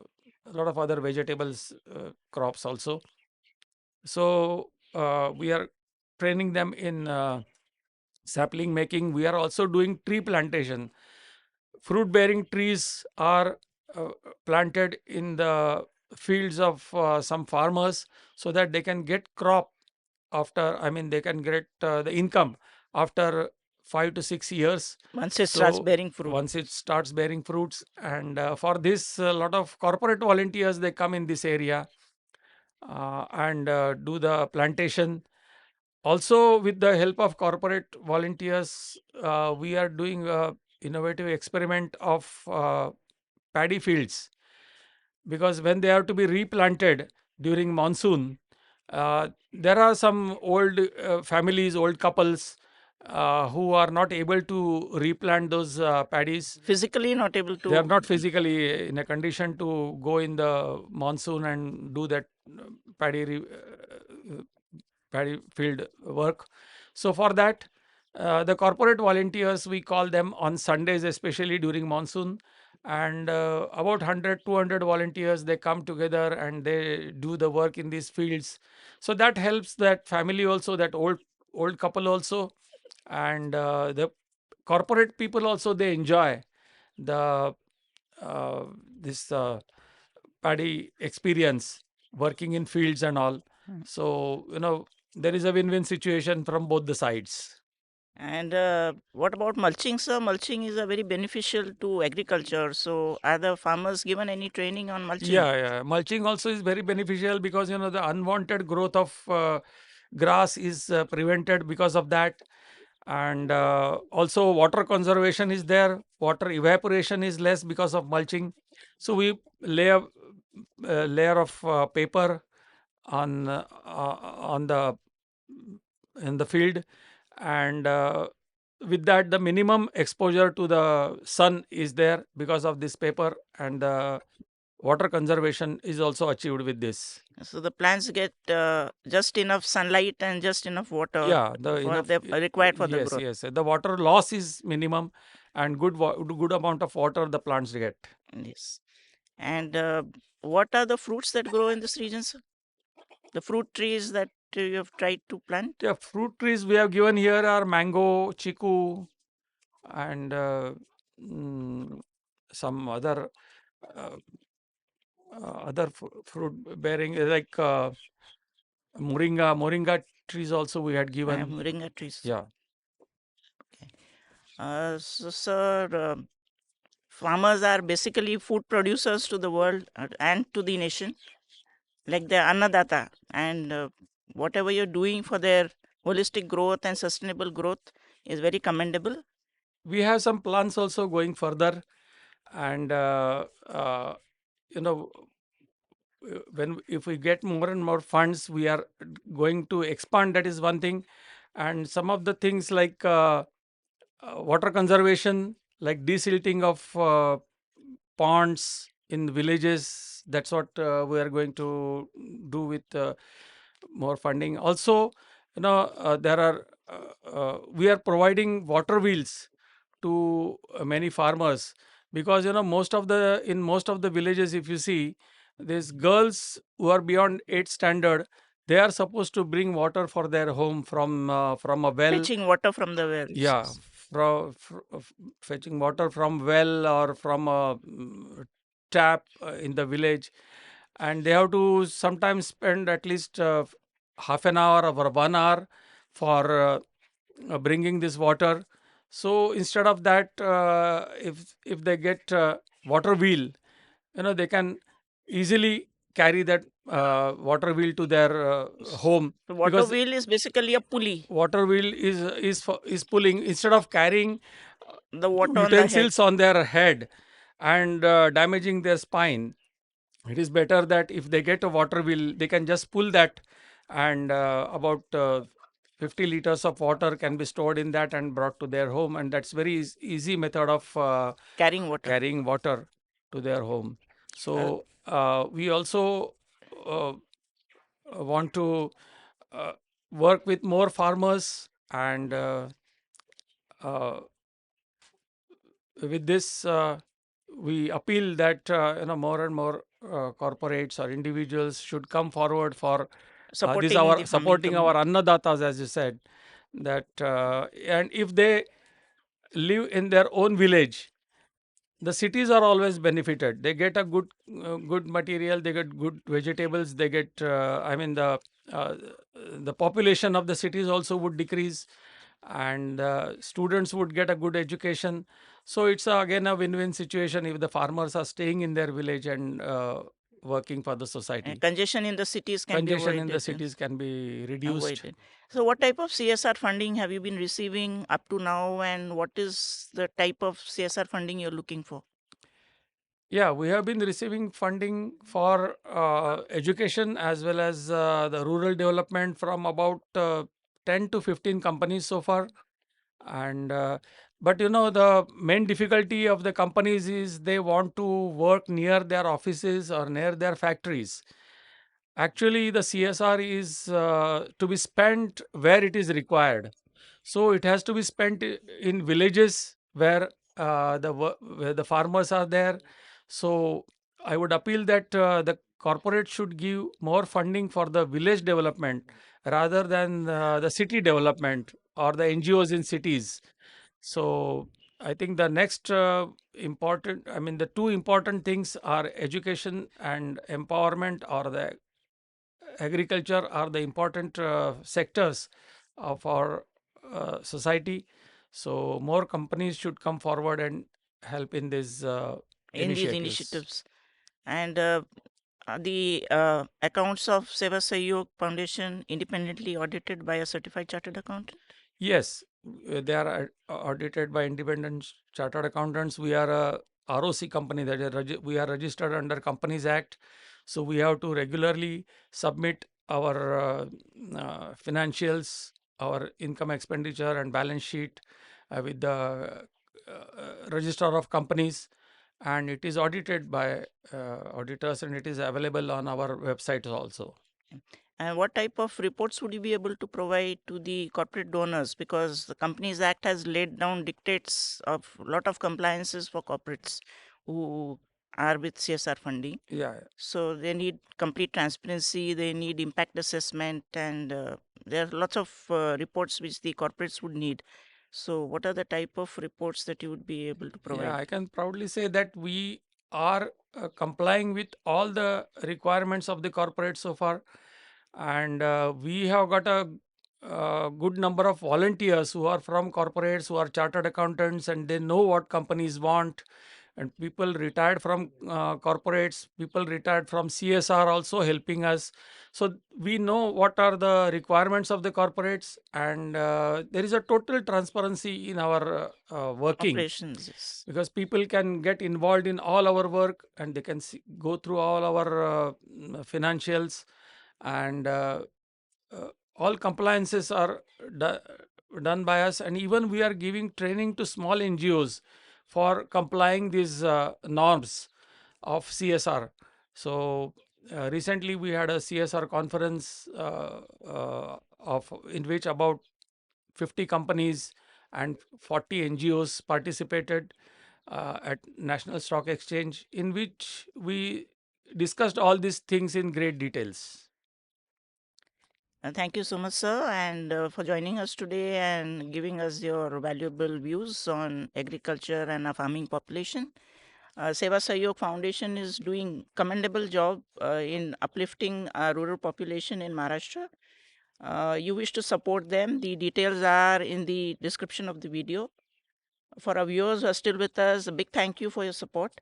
lot of other vegetables crops also. So we are training them in sapling making. We are also doing tree plantation. Fruit bearing trees are planted in the fields of some farmers so that they can get crop after, they can get the income after 5 to 6 years. Once it starts bearing fruit. Once it starts bearing fruits. And for this, a lot of corporate volunteers, they come in this area and do the plantation. Also, with the help of corporate volunteers, we are doing a innovative experiment of paddy fields, because when they have to be replanted during monsoon, there are some old families, old couples who are not able to replant those paddies. Physically not able to. They are not physically in a condition to go in the monsoon and do that paddy field work. So for that, the corporate volunteers, we call them on Sundays, especially during monsoon, and about 100, 200 volunteers, they come together and they do the work in these fields. So that helps that family also, that old couple also, and the corporate people also, they enjoy the this paddy experience, working in fields and all. So there is a win-win situation from both the sides. And what about mulching, sir? Mulching is a very beneficial to agriculture. So are the farmers given any training on mulching? Yeah. Mulching also is very beneficial because the unwanted growth of grass is prevented because of that. And also water conservation is there. Water evaporation is less because of mulching. So we lay a layer of paper on the in the field, and with that the minimum exposure to the sun is there because of this paper, and the water conservation is also achieved with this. So the plants get just enough sunlight and just enough water Yeah, required for the yes, growth. yes. The water loss is minimum, and good amount of water the plants get. Yes. And what are the fruits that grow in this region, sir? The fruit trees that you have tried to plant? Yeah, fruit trees we have given here are mango, chiku, and some other uh, fruit bearing like moringa trees also we had given. Moringa trees. Yeah. So, sir, farmers are basically food producers to the world and to the nation, like the Annadatta. And whatever you're doing for their holistic growth and sustainable growth is very commendable. We have some plans also going further, and if we get more and more funds, we are going to expand. That is one thing, and some of the things like water conservation, like desilting of ponds in villages. That's what we are going to do with more funding. Also, there are we are providing water wheels to many farmers, because in most of the villages, if you see, these girls who are beyond 8th standard, they are supposed to bring water for their home from a well. Fetching water from the wells. Yeah, fetching water from well or from a tap in the village, and they have to sometimes spend at least half an hour or 1 hour for bringing this water. So instead of that, if they get water wheel, they can easily carry that water wheel to their home. The water because wheel is basically a pulley. water wheel is pulling, instead of carrying The water on the head. utensils on their head and damaging their spine. It is better that if they get a water wheel, they can just pull that, and about 50 liters of water can be stored in that and brought to their home, and that's very easy method of carrying water to their home. So we also want to work with more farmers, and with this we appeal that more and more corporates or individuals should come forward for supporting our annadatas, as you said, that and if they live in their own village, the cities are always benefited. They get a good material, they get good vegetables, they get the population of the cities also would decrease, and students would get a good education. So it's again a win-win situation if the farmers are staying in their village and working for the society. And congestion in the cities can be reduced. Avoided. So what type of CSR funding have you been receiving up to now, and what is the type of CSR funding you're looking for? Yeah, we have been receiving funding for education as well as the rural development from about 10 to 15 companies so far. And but the main difficulty of the companies is they want to work near their offices or near their factories. Actually, the CSR is to be spent where it is required. So it has to be spent in villages where where the farmers are there. So I would appeal that the corporate should give more funding for the village development rather than the city development or the NGOs in cities. So I think the next the two important things are education and empowerment, or the agriculture, are the important sectors of our society. So more companies should come forward and help in these initiatives. And the accounts of Seva Sahyog Foundation independently audited by a certified chartered accountant? Yes, they are audited by independent chartered accountants. We are a ROC company, that is we are registered under Companies Act. So we have to regularly submit our financials, our income expenditure and balance sheet with the Register of Companies, and it is audited by auditors, and it is available on our website also. And what type of reports would you be able to provide to the corporate donors? Because the Companies Act has laid down dictates of a lot of compliances for corporates who are with CSR funding. Yeah. So they need complete transparency, they need impact assessment, and there are lots of reports which the corporates would need. So what are the type of reports that you would be able to provide? Yeah, I can proudly say that we are complying with all the requirements of the corporate so far, and we have got a good number of volunteers who are from corporates, who are chartered accountants, and they know what companies want. And people retired from corporates, people retired from CSR also helping us. So we know what are the requirements of the corporates, and there is a total transparency in our working. Operations, yes. Because people can get involved in all our work, and they can go through all our financials, and all compliances are done by us, and even we are giving training to small NGOs for complying these norms of CSR. So recently we had a CSR conference in which about 50 companies and 40 NGOs participated at National Stock Exchange, in which we discussed all these things in great details. Thank you so much, sir, and for joining us today and giving us your valuable views on agriculture and our farming population. Seva Sahyog Foundation is doing commendable job in uplifting our rural population in Maharashtra. You wish to support them, the details are in the description of the video. For our viewers who are still with us, a big thank you for your support.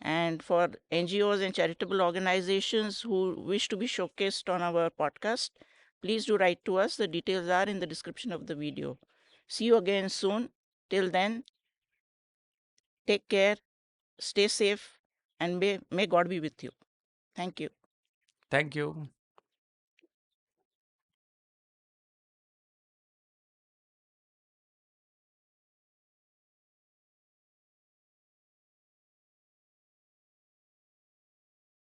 And for NGOs and charitable organizations who wish to be showcased on our podcast, please do write to us. The details are in the description of the video. See you again soon. Till then, take care, stay safe, and may God be with you. Thank you. Thank you.